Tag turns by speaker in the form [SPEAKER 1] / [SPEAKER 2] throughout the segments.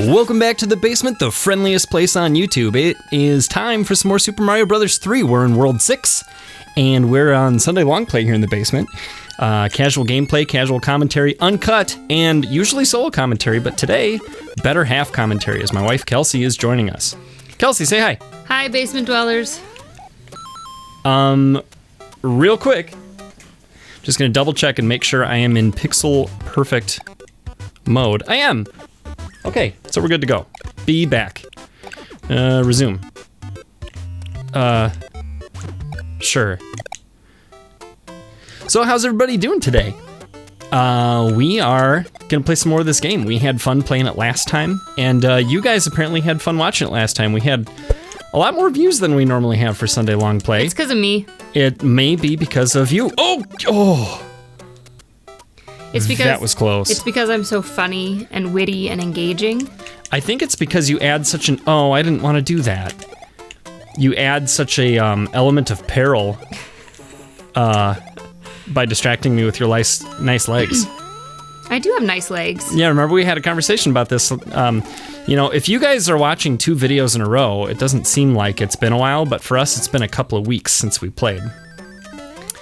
[SPEAKER 1] Welcome back to the basement, the friendliest place on YouTube. It is time for some more Super Mario Bros. 3. We're in World 6, and we're on Sunday Longplay here in the basement. Casual gameplay, casual commentary, uncut, and usually solo commentary, but today, better half commentary as my wife Kelsey is joining us. Kelsey, say hi.
[SPEAKER 2] Hi, basement dwellers.
[SPEAKER 1] Real quick, just gonna double check and make sure I am in pixel perfect mode. I am. Okay, so we're good to go. Be back. Resume. Sure. So how's everybody doing today? We are gonna play some more of this game. We had fun playing it last time, and you guys apparently had fun watching it last time. We had a lot more views than we normally have for Sunday Longplay.
[SPEAKER 2] It's because of me.
[SPEAKER 1] It may be because of you. Oh!
[SPEAKER 2] It's because
[SPEAKER 1] that was close.
[SPEAKER 2] It's because I'm so funny and witty and engaging.
[SPEAKER 1] I think it's because you add such an... Oh, I didn't want to do that. You add such a element of peril by distracting me with your nice legs.
[SPEAKER 2] I do have nice legs.
[SPEAKER 1] Yeah, remember we had a conversation about this. You know, if you guys are watching 2 videos in a row, it doesn't seem like it's been a while, but for us, it's been a couple of weeks since we played.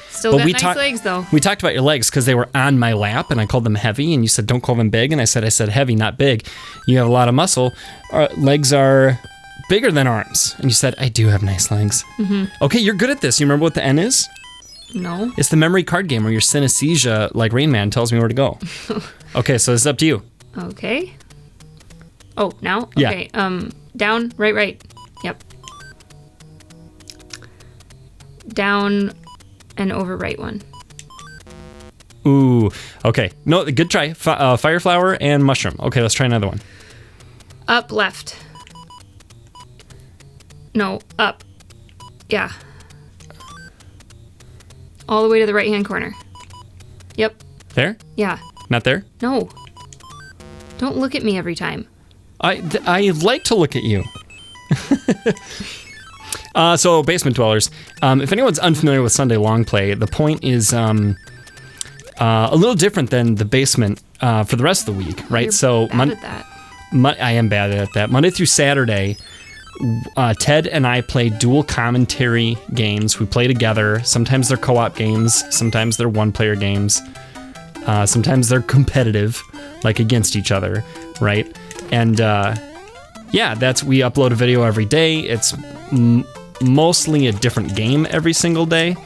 [SPEAKER 2] Still got nice legs, though.
[SPEAKER 1] We talked about your legs because they were on my lap, and I called them heavy, and you said, don't call them big, and I said heavy, not big. You have a lot of muscle. Our legs are bigger than arms. And you said, I do have nice legs. Mm-hmm. Okay, you're good at this. You remember what the N is?
[SPEAKER 2] No.
[SPEAKER 1] It's the memory card game where your synesthesia, like Rain Man, tells me where to go. Okay, so it's up to you.
[SPEAKER 2] Okay. Oh, now?
[SPEAKER 1] Yeah.
[SPEAKER 2] Okay, down, right. Yep. Down and over right one.
[SPEAKER 1] Ooh, okay. No, good try. Fire flower and mushroom. Okay, let's try another one.
[SPEAKER 2] Up, left. No, up. Yeah. All the way to the right-hand corner. Yep.
[SPEAKER 1] There?
[SPEAKER 2] Yeah.
[SPEAKER 1] Not there?
[SPEAKER 2] No. Don't look at me every time.
[SPEAKER 1] I like to look at you. So, basement dwellers, if anyone's unfamiliar with Sunday Longplay, the point is a little different than the basement for the rest of the week, right?
[SPEAKER 2] You're bad at that.
[SPEAKER 1] I am bad at that. Monday through Saturday, Ted and I play dual commentary games. We play together. Sometimes they're co-op games. Sometimes they're one-player games. Sometimes they're competitive, like against each other, right? And yeah, we upload a video every day. It's mostly a different game every single day.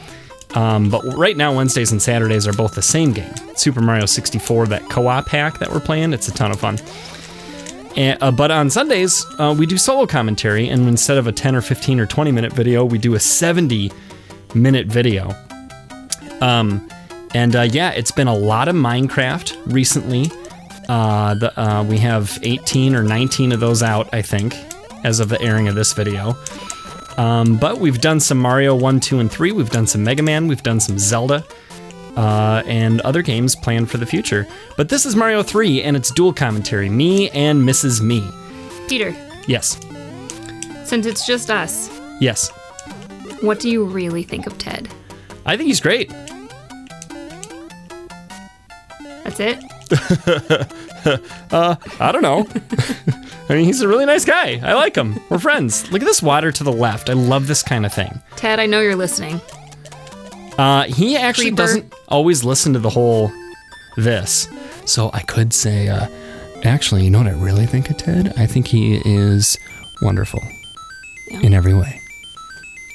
[SPEAKER 1] But right now, Wednesdays and Saturdays are both the same game. Super Mario 64, that co-op hack that we're playing, it's a ton of fun. But on Sundays, we do solo commentary, and instead of a 10 or 15 or 20-minute video, we do a 70-minute video. Yeah, it's been a lot of Minecraft recently. We have 18 or 19 of those out, I think, as of the airing of this video. But we've done some Mario 1, 2, and 3. We've done some Mega Man. We've done some Zelda. And other games planned for the future. But this is Mario 3, and it's dual commentary. Me and Mrs. Me.
[SPEAKER 2] Peter.
[SPEAKER 1] Yes.
[SPEAKER 2] Since it's just us.
[SPEAKER 1] Yes.
[SPEAKER 2] What do you really think of Ted?
[SPEAKER 1] I think he's great.
[SPEAKER 2] That's it?
[SPEAKER 1] I don't know. I mean, he's a really nice guy. I like him. We're friends. Look at this water to the left. I love this kind of thing.
[SPEAKER 2] Ted, I know you're listening.
[SPEAKER 1] He actually doesn't always listen to the whole this. So I could say, actually, you know what I really think of Ted? I think he is wonderful.
[SPEAKER 2] Yeah.
[SPEAKER 1] In every way.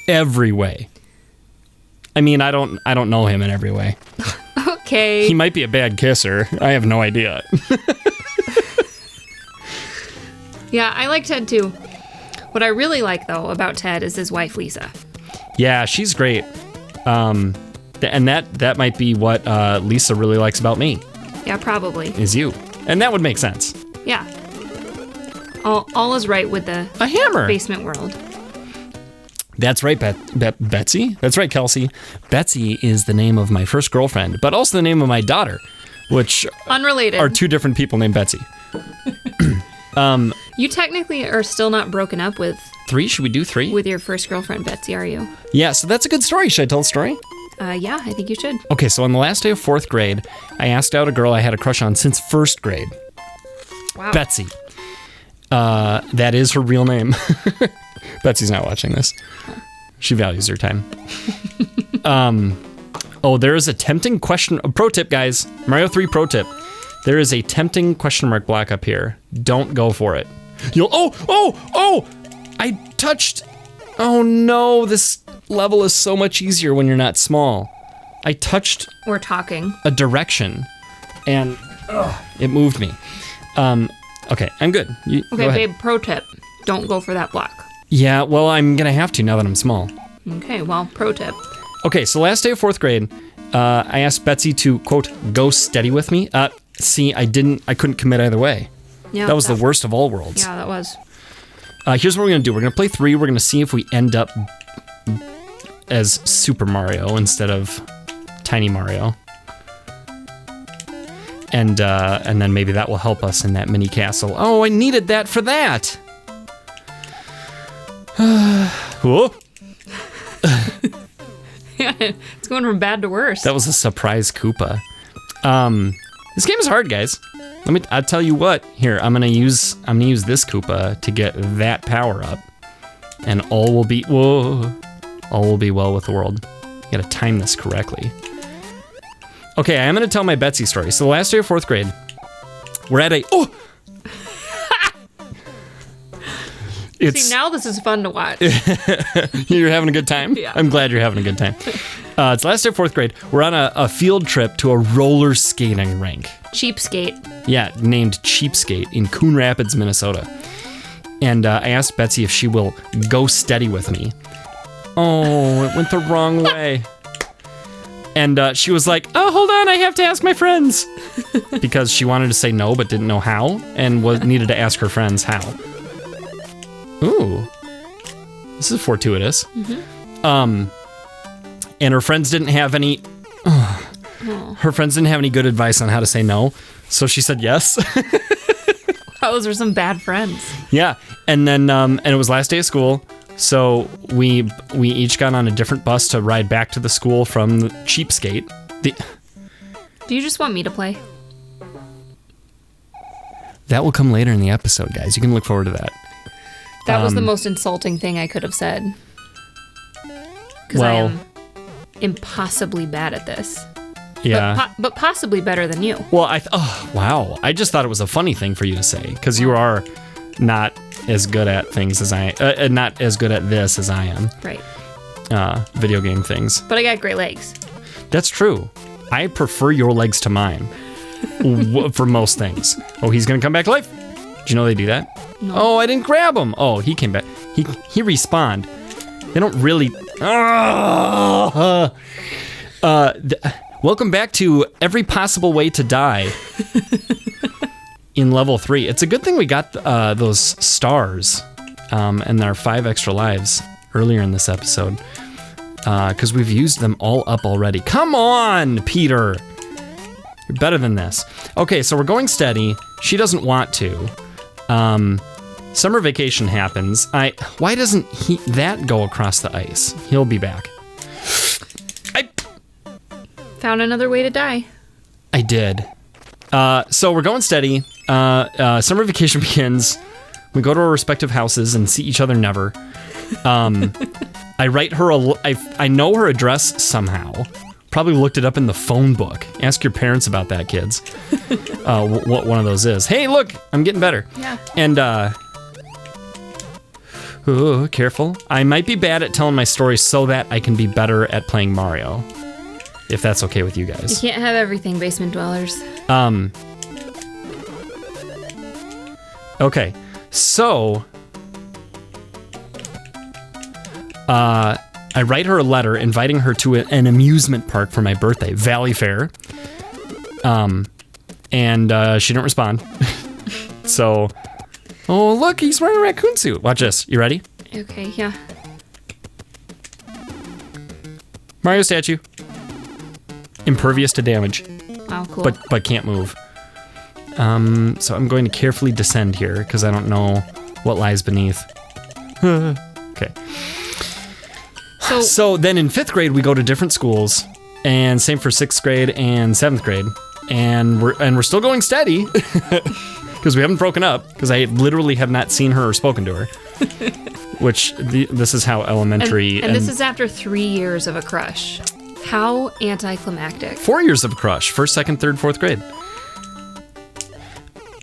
[SPEAKER 1] Every way. I mean, I don't know him in every way.
[SPEAKER 2] Okay.
[SPEAKER 1] He might be a bad kisser. I have no idea.
[SPEAKER 2] Yeah, I like Ted too. What I really like, though, about Ted is his wife, Lisa.
[SPEAKER 1] Yeah, she's great. And that might be what Lisa really likes about me.
[SPEAKER 2] Yeah, probably.
[SPEAKER 1] Is you. And that would make sense.
[SPEAKER 2] Yeah. All is right with the
[SPEAKER 1] a hammer.
[SPEAKER 2] Basement world.
[SPEAKER 1] That's right, Betsy. That's right, Kelsey. Betsy is the name of my first girlfriend, but also the name of my daughter, which
[SPEAKER 2] unrelated
[SPEAKER 1] are 2 different people named Betsy.
[SPEAKER 2] You technically are still not broken up with
[SPEAKER 1] 3? Should we do 3?
[SPEAKER 2] With your first girlfriend, Betsy, are you?
[SPEAKER 1] Yeah, so that's a good story. Should I tell the story?
[SPEAKER 2] Yeah, I think you should.
[SPEAKER 1] Okay, so on the last day of 4th grade, I asked out a girl I had a crush on since 1st grade.
[SPEAKER 2] Wow.
[SPEAKER 1] Betsy. That is her real name. Betsy's not watching this. She values her time. There is a tempting question. Pro tip, guys. Mario 3 pro tip. There is a tempting question mark block up here. Don't go for it. I touched. Oh no, this level is so much easier when you're not small. I touched.
[SPEAKER 2] We're talking.
[SPEAKER 1] A direction, and it moved me. Okay, I'm good.
[SPEAKER 2] Okay, babe, pro tip. Don't go for that block.
[SPEAKER 1] Yeah, well, I'm going to have to now that I'm small.
[SPEAKER 2] Okay, well, pro tip.
[SPEAKER 1] Okay, so last day of 4th grade, I asked Betsy to, quote, go steady with me. See, I couldn't commit either way.
[SPEAKER 2] Yeah,
[SPEAKER 1] that was the worst of all worlds.
[SPEAKER 2] Yeah, that was.
[SPEAKER 1] Here's what we're going to do. We're going to play 3. We're going to see if we end up as Super Mario instead of Tiny Mario. And then maybe that will help us in that mini castle. Oh, I needed that for that. Whoa.
[SPEAKER 2] Yeah, it's going from bad to worse.
[SPEAKER 1] That was a surprise Koopa. This game is hard, guys. I'll tell you what. Here, I'm gonna use this Koopa to get that power up, and all will be well with the world. You gotta time this correctly. Okay, I am gonna tell my Betsy story. So the last day of 4th grade, we're at
[SPEAKER 2] See, now this is fun to watch.
[SPEAKER 1] You're having a good time?
[SPEAKER 2] Yeah.
[SPEAKER 1] I'm glad you're having a good time. It's last day of 4th grade. We're on a field trip to a roller skating rink.
[SPEAKER 2] Cheapskate.
[SPEAKER 1] Yeah, named Cheapskate in Coon Rapids, Minnesota. And I asked Betsy if she will go steady with me. Oh, it went the wrong way. And she was like, oh, hold on, I have to ask my friends. Because she wanted to say no, but didn't know how, and needed to ask her friends how. Ooh, this is fortuitous. Mm-hmm. And her friends didn't have any. Her friends didn't have any good advice on how to say no, so she said yes.
[SPEAKER 2] Those are some bad friends.
[SPEAKER 1] Yeah, and then and it was last day of school, so we each got on a different bus to ride back to the school from the Cheapskate.
[SPEAKER 2] Do you just want me to play?
[SPEAKER 1] That will come later in the episode, guys. You can look forward to that.
[SPEAKER 2] That was the most insulting thing I could have said. Because I am impossibly bad at this.
[SPEAKER 1] Yeah.
[SPEAKER 2] But possibly better than you.
[SPEAKER 1] Well, wow. I just thought it was a funny thing for you to say, because you are not as good at things as not as good at this as I am.
[SPEAKER 2] Right.
[SPEAKER 1] Video game things.
[SPEAKER 2] But I got great legs.
[SPEAKER 1] That's true. I prefer your legs to mine for most things. Oh, he's going to come back to life. Did you know they do that?
[SPEAKER 2] No.
[SPEAKER 1] Oh, I didn't grab him. Oh, he came back. He respawned. They don't really. Welcome back to Every Possible Way to Die in level 3. It's a good thing we got those stars and our 5 extra lives earlier in this episode, because we've used them all up already. Come on, Peter. You're better than this. Okay, so we're going steady. She doesn't want to. Summer vacation happens. Why doesn't that go across the ice? He'll be back.
[SPEAKER 2] Found another way to die.
[SPEAKER 1] I did. So we're going steady. Summer vacation begins. We go to our respective houses and see each other never. I write her I know her address somehow. Probably looked it up in the phone book. Ask your parents about that, kids. What one of those is. Hey, look, I'm getting better.
[SPEAKER 2] Yeah.
[SPEAKER 1] And, careful. I might be bad at telling my stories so that I can be better at playing Mario. If that's okay with you guys.
[SPEAKER 2] You can't have everything, basement dwellers.
[SPEAKER 1] Okay. So, I write her a letter inviting her to an amusement park for my birthday, Valley Fair. And she didn't respond. So, oh, look, he's wearing a raccoon suit. Watch this. You ready?
[SPEAKER 2] Okay, yeah.
[SPEAKER 1] Mario statue. Impervious to damage.
[SPEAKER 2] Oh, cool.
[SPEAKER 1] But can't move. So I'm going to carefully descend here because I don't know what lies beneath. Okay. So then in 5th grade we go to different schools, and same for 6th grade and 7th grade, and we're still going steady. because we haven't broken up, because I literally have not seen her or spoken to her. Which, this is how elementary...
[SPEAKER 2] And this is after 3 years of a crush. How anticlimactic.
[SPEAKER 1] 4 years of a crush. 1st, 2nd, 3rd, 4th grade.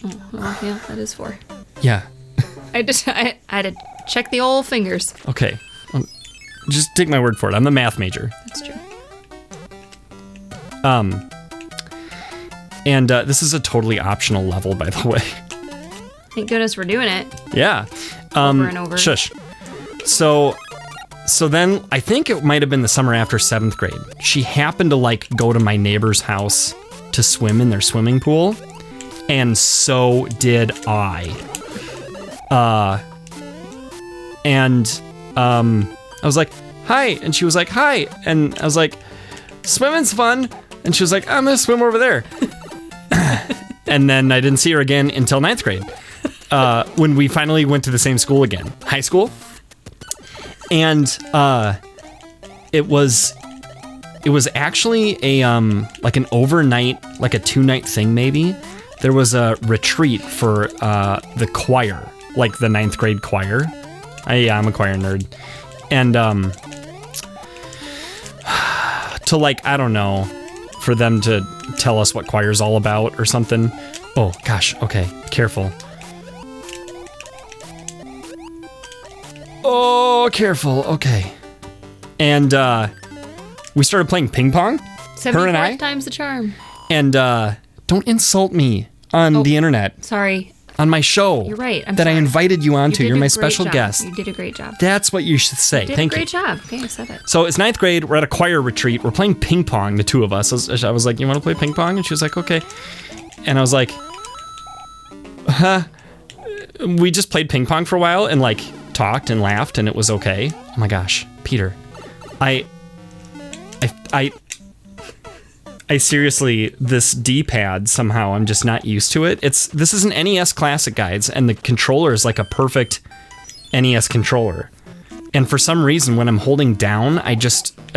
[SPEAKER 2] Oh, well, yeah, that is 4.
[SPEAKER 1] Yeah.
[SPEAKER 2] I had to check the old fingers.
[SPEAKER 1] Okay. Just take my word for it. I'm the math major.
[SPEAKER 2] That's true.
[SPEAKER 1] And this is a totally optional level, by the way.
[SPEAKER 2] Thank goodness we're doing it.
[SPEAKER 1] Yeah.
[SPEAKER 2] Over and over.
[SPEAKER 1] Shush. So then I think it might have been the summer after 7th grade. She happened to like go to my neighbor's house to swim in their swimming pool. And so did I. I was like, hi. And she was like, hi. And I was like, swimming's fun. And she was like, I'm going to swim over there. And then I didn't see her again until 9th grade. When we finally went to the same school again, high school. And it was actually a like an overnight, like a 2-night thing maybe. There was a retreat for the choir, like the 9th grade choir. I'm a choir nerd. And to like, I don't know, for them to tell us what choir's all about or something. Oh gosh, okay, careful. Oh, careful. Okay. And we started playing ping pong.
[SPEAKER 2] 75 times the charm.
[SPEAKER 1] And don't insult me on the internet.
[SPEAKER 2] Sorry.
[SPEAKER 1] On my show.
[SPEAKER 2] You're right. I'm
[SPEAKER 1] that
[SPEAKER 2] sorry.
[SPEAKER 1] I invited you onto. You're my special
[SPEAKER 2] job.
[SPEAKER 1] guest.
[SPEAKER 2] You did a great job.
[SPEAKER 1] That's what you should say. Thank you.
[SPEAKER 2] Great job. Okay, I said it.
[SPEAKER 1] So it's 9th grade. We're at a choir retreat. We're playing ping pong, the two of us. I was like, you want to play ping pong? And she was like, okay. And I was like, huh? We just played ping pong for a while and like talked and laughed and it was okay. Oh my gosh, Peter. I seriously, this D-pad somehow, I'm just not used to it. This is an NES Classic, guys, and the controller is like a perfect NES controller. And for some reason, when I'm holding down,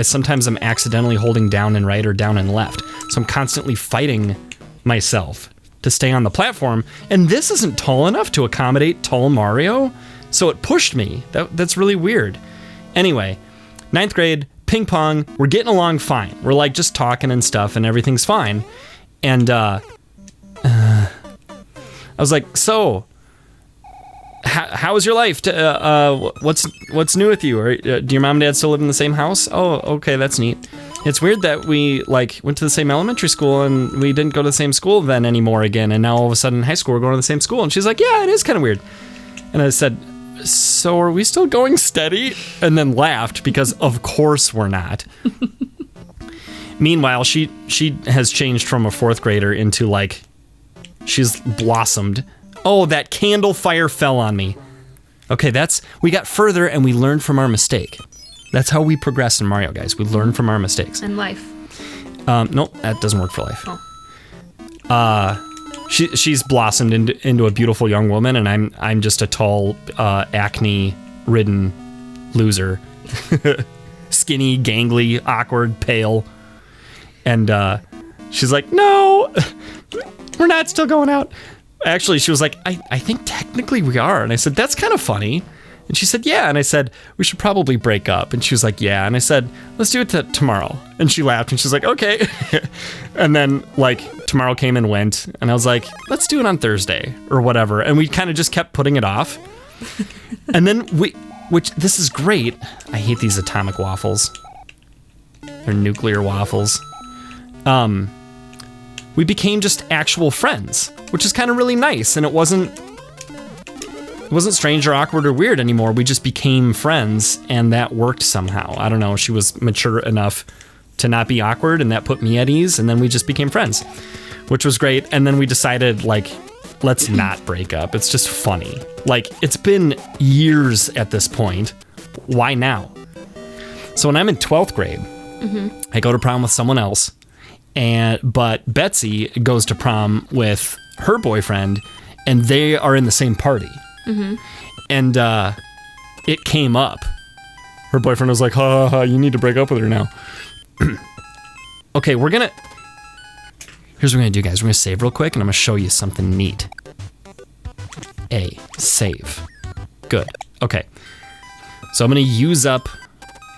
[SPEAKER 1] sometimes I'm accidentally holding down and right or down and left. So I'm constantly fighting myself to stay on the platform. And this isn't tall enough to accommodate tall Mario, so it pushed me. That's really weird. Anyway, 9th grade, ping pong, we're getting along fine. We're like just talking and stuff and everything's fine. And I was like, so how is your life? What's new with you? Or do your mom and dad still live in the same house? Oh, okay, that's neat. It's weird that we like went to the same elementary school and we didn't go to the same school then anymore again. And now all of a sudden in high school we're going to the same school. And she's like, yeah, it is kind of weird. And I said, so are we still going steady? And then laughed because of course we're not. Meanwhile, she has changed from a 4th grader into like, she's blossomed. Oh, that candle fire fell on me. Okay, we got further and we learned from our mistake. That's how we progress in Mario, guys. We learn from our mistakes.
[SPEAKER 2] And life.
[SPEAKER 1] Nope, that doesn't work for life.
[SPEAKER 2] Oh.
[SPEAKER 1] She's blossomed into a beautiful young woman, and I'm just a tall, acne-ridden loser. Skinny, gangly, awkward, pale. And she's like, no, we're not still going out. Actually, she was like, I think technically we are. And I said, that's kind of funny. And she said, yeah. And I said, we should probably break up. And she was like, yeah. And I said, let's do it tomorrow. And she laughed and she's like, okay. And then like tomorrow came and went. And I was like, let's do it on Thursday or whatever. And we kind of just kept putting it off. And then which this is great. I hate these atomic waffles. They're nuclear waffles. We became just actual friends, which is kind of really nice. And it wasn't strange or awkward or weird anymore. We just became friends, and that worked somehow. I don't know. She was mature enough to not be awkward, and that put me at ease, and then we just became friends, which was great. And then we decided, like, let's not break up. It's just funny. Like, it's been years at this point. Why now? So when I'm in 12th grade, I go to prom with someone else, but Betsy goes to prom with her boyfriend, and they are in the same party. And it came up. Her boyfriend was like, ha, ha, ha, you need to break up with her now. Okay, here's what we're gonna do, guys. We're gonna save real quick, and I'm gonna show you something neat. A. Save. Good. Okay. So I'm going to use up,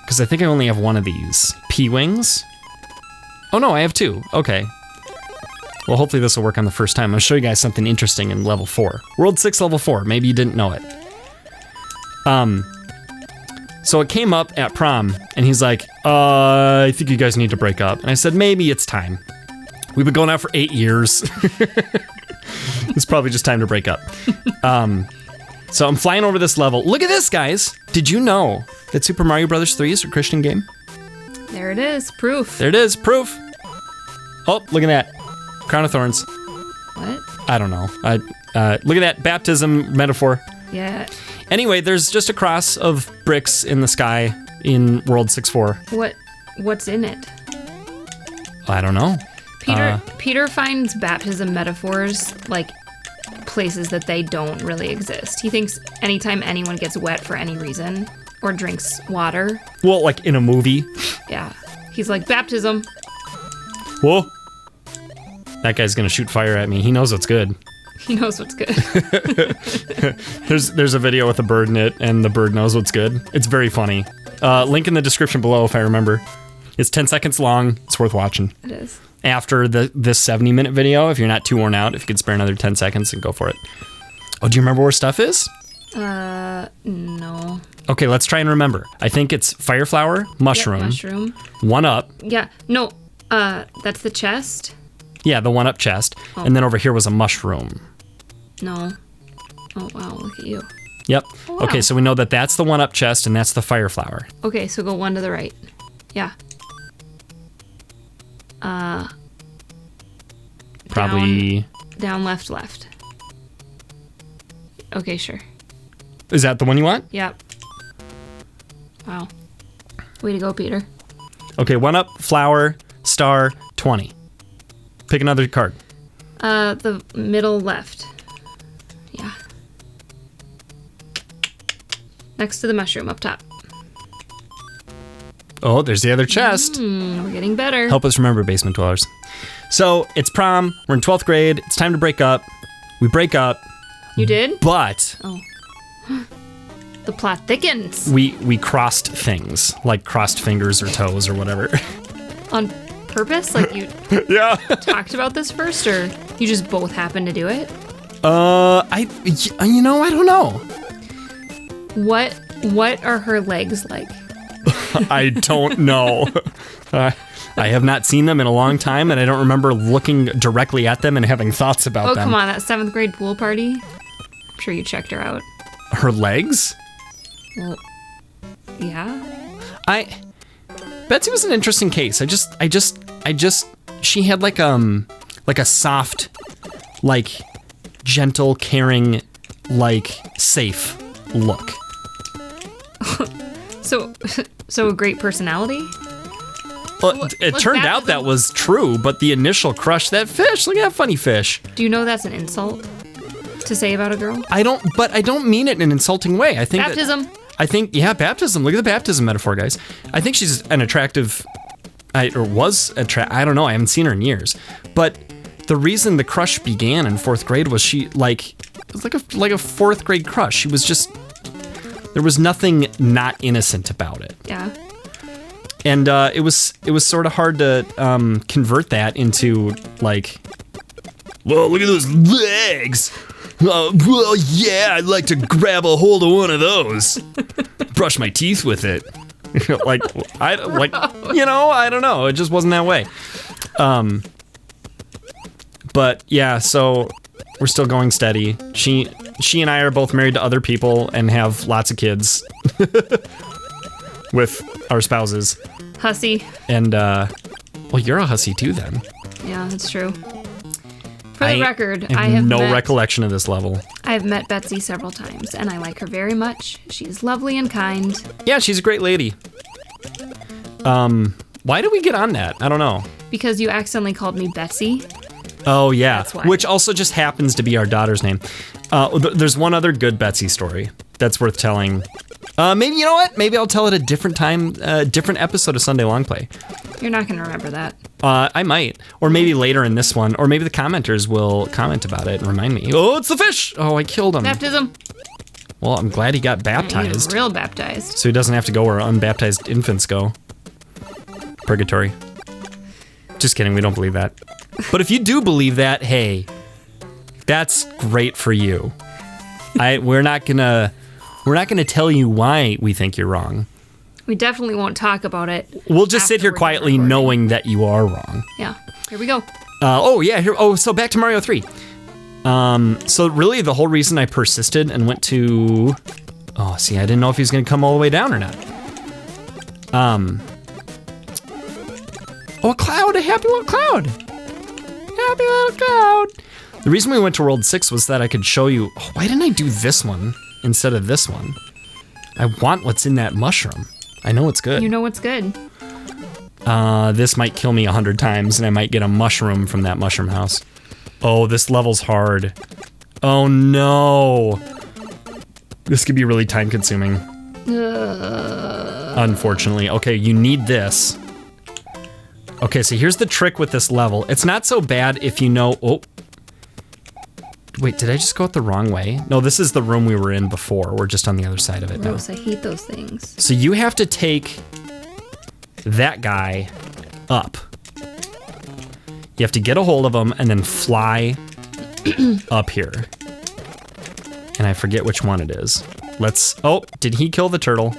[SPEAKER 1] because I think I only have one of these. P-Wings. Oh, no, I have 2. Okay. Well, hopefully this will work on the first time. I'll show you guys something interesting in level 4. World 6, level 4. Maybe you didn't know it. So it came up at prom, and he's like, I think you guys need to break up. And I said, maybe it's time. We've been going out for 8 years. It's probably just time to break up. So I'm flying over this level. Look at this, guys. Did you know that Super Mario Bros. 3 is a Christian game?
[SPEAKER 2] There it is. Proof.
[SPEAKER 1] There it is. Proof. Oh, look at that. Crown of Thorns.
[SPEAKER 2] What?
[SPEAKER 1] I don't know. Look at that baptism metaphor.
[SPEAKER 2] Yeah.
[SPEAKER 1] Anyway, there's just a cross of bricks in the sky in World 6-4.
[SPEAKER 2] What's in it?
[SPEAKER 1] I don't know.
[SPEAKER 2] Peter finds baptism metaphors like places that they don't really exist. He thinks anytime anyone gets wet for any reason or drinks water.
[SPEAKER 1] Well, like in a movie.
[SPEAKER 2] Yeah. He's like, baptism.
[SPEAKER 1] Whoa. That guy's gonna shoot fire at me. He knows what's good.
[SPEAKER 2] He knows what's good.
[SPEAKER 1] There's a video with a bird in it, and the bird knows what's good. It's very funny. Link in the description below if I remember. It's 10 seconds long. It's worth watching.
[SPEAKER 2] It is.
[SPEAKER 1] After this 70-minute video, if you're not too worn out, if you could spare another 10 seconds, then go for it. Oh, do you remember where stuff is?
[SPEAKER 2] No.
[SPEAKER 1] Okay, let's try and remember. I think it's fire flower, mushroom.
[SPEAKER 2] Yep, mushroom.
[SPEAKER 1] 1-up.
[SPEAKER 2] Yeah. No. That's the chest.
[SPEAKER 1] Yeah, the 1-up chest.
[SPEAKER 2] Oh.
[SPEAKER 1] And then over here was a mushroom.
[SPEAKER 2] No. Oh, wow. Look at you.
[SPEAKER 1] Yep.
[SPEAKER 2] Oh, wow.
[SPEAKER 1] Okay, so we know that that's the 1-up chest and that's the fire flower.
[SPEAKER 2] Okay, so go 1 to the right. Yeah.
[SPEAKER 1] Probably.
[SPEAKER 2] Down, left. Okay, sure.
[SPEAKER 1] Is that the one you want?
[SPEAKER 2] Yep. Wow. Way to go, Peter.
[SPEAKER 1] Okay, 1-up, flower, star, 20. Pick another card.
[SPEAKER 2] The middle left. Yeah. Next to the mushroom up top.
[SPEAKER 1] Oh, there's the other chest.
[SPEAKER 2] We're getting better.
[SPEAKER 1] Help us remember, basement dwellers. So it's prom. We're in 12th grade. It's time to break up. We break up.
[SPEAKER 2] You did?
[SPEAKER 1] But
[SPEAKER 2] Oh. The plot thickens.
[SPEAKER 1] we crossed things, like crossed fingers or toes or whatever.
[SPEAKER 2] On purpose? Like you
[SPEAKER 1] Yeah.
[SPEAKER 2] talked about this first, or you just both happened to do it?
[SPEAKER 1] I don't know.
[SPEAKER 2] What are her legs like?
[SPEAKER 1] I don't know. I have not seen them in a long time, and I don't remember looking directly at them and having thoughts about them.
[SPEAKER 2] Oh, come on, that 7th grade pool party? I'm sure you checked her out.
[SPEAKER 1] Her legs?
[SPEAKER 2] Well, yeah.
[SPEAKER 1] Betsy was an interesting case. She had like a soft, like gentle, caring, like safe look.
[SPEAKER 2] So a great personality?
[SPEAKER 1] Well, it turned out that was true, but the initial crush, that fish, look at that funny fish.
[SPEAKER 2] Do you know that's an insult to say about a girl?
[SPEAKER 1] I don't mean it in an insulting way. I think
[SPEAKER 2] Baptism.
[SPEAKER 1] Baptism. Look at the baptism metaphor, guys. I think she's an attractive, I don't know. I haven't seen her in years. But the reason the crush began in 4th grade was it was like a 4th grade crush. She was just, there was nothing not innocent about it.
[SPEAKER 2] Yeah.
[SPEAKER 1] And it was sort of hard to convert that into like, well, look at those legs. Well, yeah, I'd like to grab a hold of one of those. Brush my teeth with it. I don't know. It just wasn't that way. But yeah, so we're still going steady. She and I are both married to other people and have lots of kids with our spouses.
[SPEAKER 2] Hussy.
[SPEAKER 1] And well, you're a hussy too then.
[SPEAKER 2] Yeah, that's true. For the record,
[SPEAKER 1] I have no recollection of this level.
[SPEAKER 2] I've met Betsy several times, and I like her very much. She's lovely and kind.
[SPEAKER 1] Yeah, she's a great lady. Why did we get on that? I don't know.
[SPEAKER 2] Because you accidentally called me Betsy.
[SPEAKER 1] Oh, yeah.
[SPEAKER 2] That's why.
[SPEAKER 1] Which also just happens to be our daughter's name. There's one other good Betsy story that's worth telling Maybe, you know what? Maybe I'll tell it a different time, different episode of Sunday Longplay.
[SPEAKER 2] You're not going to remember that.
[SPEAKER 1] I might. Or maybe later in this one. Or maybe the commenters will comment about it and remind me. Oh, it's the fish! Oh, I killed him.
[SPEAKER 2] Baptism.
[SPEAKER 1] Well, I'm glad he got
[SPEAKER 2] Yeah,
[SPEAKER 1] baptized.
[SPEAKER 2] real baptized.
[SPEAKER 1] So he doesn't have to go where unbaptized infants go. Purgatory. Just kidding, we don't believe that. But if you do believe that, hey, that's great for you. We're not gonna tell you why we think you're wrong.
[SPEAKER 2] We definitely won't talk about it.
[SPEAKER 1] We'll just sit
[SPEAKER 2] after
[SPEAKER 1] here
[SPEAKER 2] we're
[SPEAKER 1] quietly
[SPEAKER 2] recording.
[SPEAKER 1] knowing that you are wrong.
[SPEAKER 2] Yeah. Here we go.
[SPEAKER 1] So back to Mario 3. So really the whole reason I persisted and went to... Oh, see, I didn't know if he was going to come all the way down or not. Oh, a cloud, a happy little cloud. Happy little cloud. The reason we went to World 6 was that I could show you... Oh, why didn't I do this one instead of this one? I want what's in that mushroom. I know it's good.
[SPEAKER 2] You know what's good.
[SPEAKER 1] This might kill me 100 times, and I might get a mushroom from that mushroom house. Oh, this level's hard. Oh, no. This could be really time-consuming. Unfortunately. Okay, you need this. Okay, so here's the trick with this level. It's not so bad if you know... Oh. Wait, did I just go out the wrong way? No, this is the room we were in before. We're just on the other side of it now.
[SPEAKER 2] Gross, I hate those things.
[SPEAKER 1] So you have to take that guy up. You have to get a hold of him and then fly up here. And I forget which one it is. Oh, did he kill the turtle?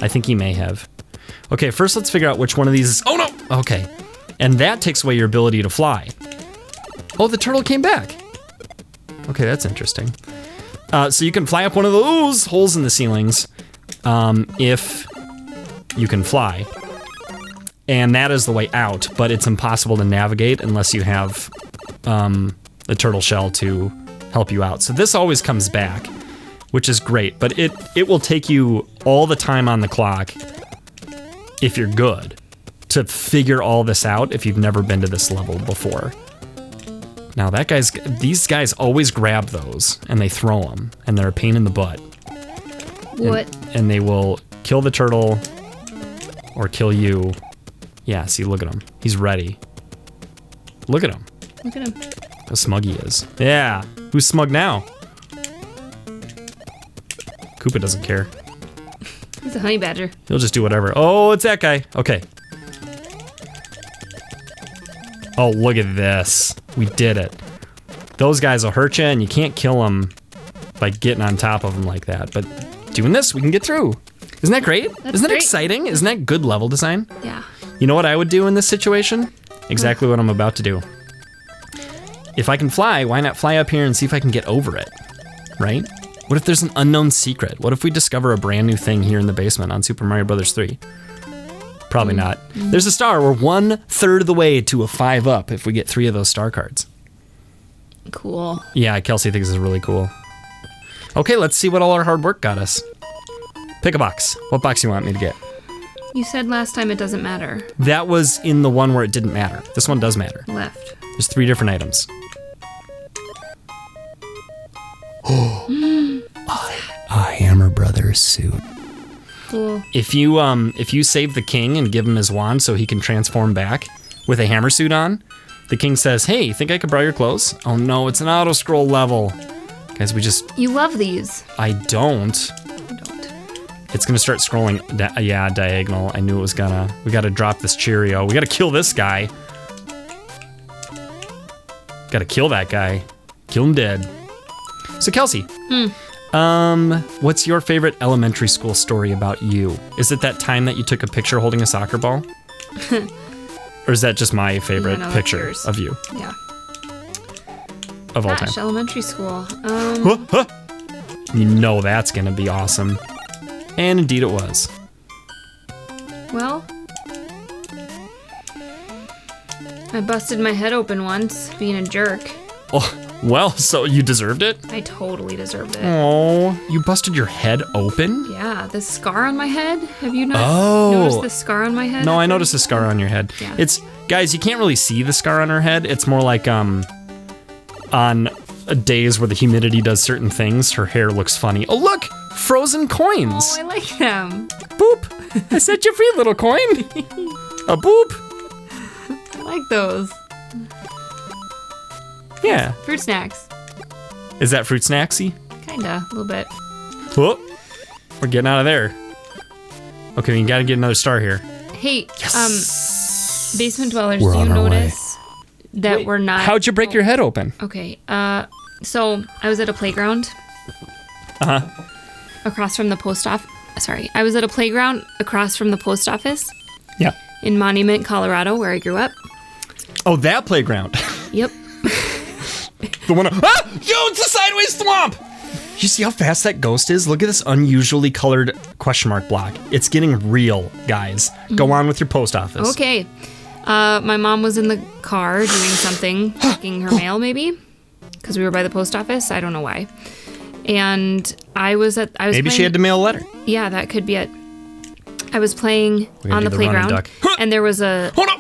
[SPEAKER 1] I think he may have. Okay, first let's figure out which one of these is... Oh, no! Okay. And that takes away your ability to fly. Oh, the turtle came back. Okay, that's interesting. So you can fly up one of those holes in the ceilings if you can fly. And that is the way out, but it's impossible to navigate unless you have the turtle shell to help you out. So this always comes back, which is great, but it will take you all the time on the clock, if you're good, to figure all this out if you've never been to this level before. Now these guys always grab those and they throw them, and they're a pain in the butt.
[SPEAKER 2] What?
[SPEAKER 1] And they will kill the turtle or kill you. Yeah, see, look at him. He's ready. Look at him.
[SPEAKER 2] Look at him.
[SPEAKER 1] How smug he is. Yeah. Who's smug now? Koopa doesn't care.
[SPEAKER 2] He's a honey badger.
[SPEAKER 1] He'll just do whatever. Oh, it's that guy. Okay. Oh, look at this. We did it. Those guys will hurt you, and you can't kill them by getting on top of them like that. But doing this, we can get through. Isn't that great? Isn't that
[SPEAKER 2] great.
[SPEAKER 1] exciting? Isn't that good level design?
[SPEAKER 2] Yeah.
[SPEAKER 1] You know what I would do in this situation? Exactly what I'm about to do. If I can fly, why not fly up here and see if I can get over it? Right? What if there's an unknown secret? What if we discover a brand new thing here in the basement on Super Mario Bros. 3? Probably not. There's a star. We're 1/3 of the way to a 5-up if we get 3 of those star cards.
[SPEAKER 2] Cool.
[SPEAKER 1] Yeah, Kelsey thinks this is really cool. Okay, let's see what all our hard work got us. Pick a box. What box you want me to get?
[SPEAKER 2] You said last time it doesn't matter.
[SPEAKER 1] That was in the one where it didn't matter. This one does matter.
[SPEAKER 2] Left.
[SPEAKER 1] There's 3 different items. A Hammer Brothers suit.
[SPEAKER 2] Cool.
[SPEAKER 1] If you save the king and give him his wand so he can transform back with a hammer suit on, the king says, "Hey, think I could borrow your clothes?" Oh no, it's an auto scroll level. Guys,
[SPEAKER 2] You love these.
[SPEAKER 1] I don't.
[SPEAKER 2] I don't.
[SPEAKER 1] It's gonna start scrolling, diagonal. I knew it was gonna. We gotta drop this Cheerio. We gotta kill this guy. Gotta kill that guy. Kill him dead. So Kelsey, what's your favorite elementary school story about you? Is it that time that you took a picture holding a soccer ball? Or is that just my favorite
[SPEAKER 2] No, that's
[SPEAKER 1] picture
[SPEAKER 2] yours.
[SPEAKER 1] of you
[SPEAKER 2] Yeah.
[SPEAKER 1] of all
[SPEAKER 2] Gosh,
[SPEAKER 1] time?
[SPEAKER 2] elementary school.
[SPEAKER 1] You know that's gonna be awesome. And indeed it was.
[SPEAKER 2] Well, I busted my head open once, being a jerk.
[SPEAKER 1] Oh, well, so you deserved it?
[SPEAKER 2] I totally deserved it.
[SPEAKER 1] Oh, you busted your head open?
[SPEAKER 2] Yeah, this scar on my head. Have you not
[SPEAKER 1] Oh.
[SPEAKER 2] noticed this scar on my head?
[SPEAKER 1] No, I noticed a scar on your head.
[SPEAKER 2] Yeah.
[SPEAKER 1] It's, guys, you can't really see the scar on her head. It's more like on days where the humidity does certain things, her hair looks funny. Oh, look! Frozen coins!
[SPEAKER 2] Oh, I like them.
[SPEAKER 1] Boop! I set you free, little coin! A boop!
[SPEAKER 2] I like those.
[SPEAKER 1] Yeah.
[SPEAKER 2] Fruit snacks.
[SPEAKER 1] Is that fruit snacksy?
[SPEAKER 2] Kinda, a little bit.
[SPEAKER 1] Whoop! We're getting out of there. Okay, we gotta get another star here.
[SPEAKER 2] Hey,
[SPEAKER 1] Yes.
[SPEAKER 2] basement dwellers,
[SPEAKER 1] We're
[SPEAKER 2] do you
[SPEAKER 1] on our way.
[SPEAKER 2] notice that we're not...
[SPEAKER 1] How'd you break your head open?
[SPEAKER 2] Okay, so I was at a playground. Across from the post office. Sorry, I was at a playground across from the post office
[SPEAKER 1] Yeah.
[SPEAKER 2] in Monument, Colorado, where I grew up.
[SPEAKER 1] Oh, that playground.
[SPEAKER 2] Yep.
[SPEAKER 1] The one. Yo, it's a sideways swamp! You see how fast that ghost is? Look at this unusually colored question mark block. It's getting real, guys. Go on with your post office.
[SPEAKER 2] Okay. My mom was in the car doing something, checking her mail maybe, because we were by the post office. I don't know why. And I was
[SPEAKER 1] Maybe
[SPEAKER 2] playing,
[SPEAKER 1] she had to mail a letter.
[SPEAKER 2] Yeah, that could be it. I was playing
[SPEAKER 1] gonna
[SPEAKER 2] on
[SPEAKER 1] do
[SPEAKER 2] the
[SPEAKER 1] the running
[SPEAKER 2] playground,
[SPEAKER 1] duck.
[SPEAKER 2] and there was
[SPEAKER 1] Hold up!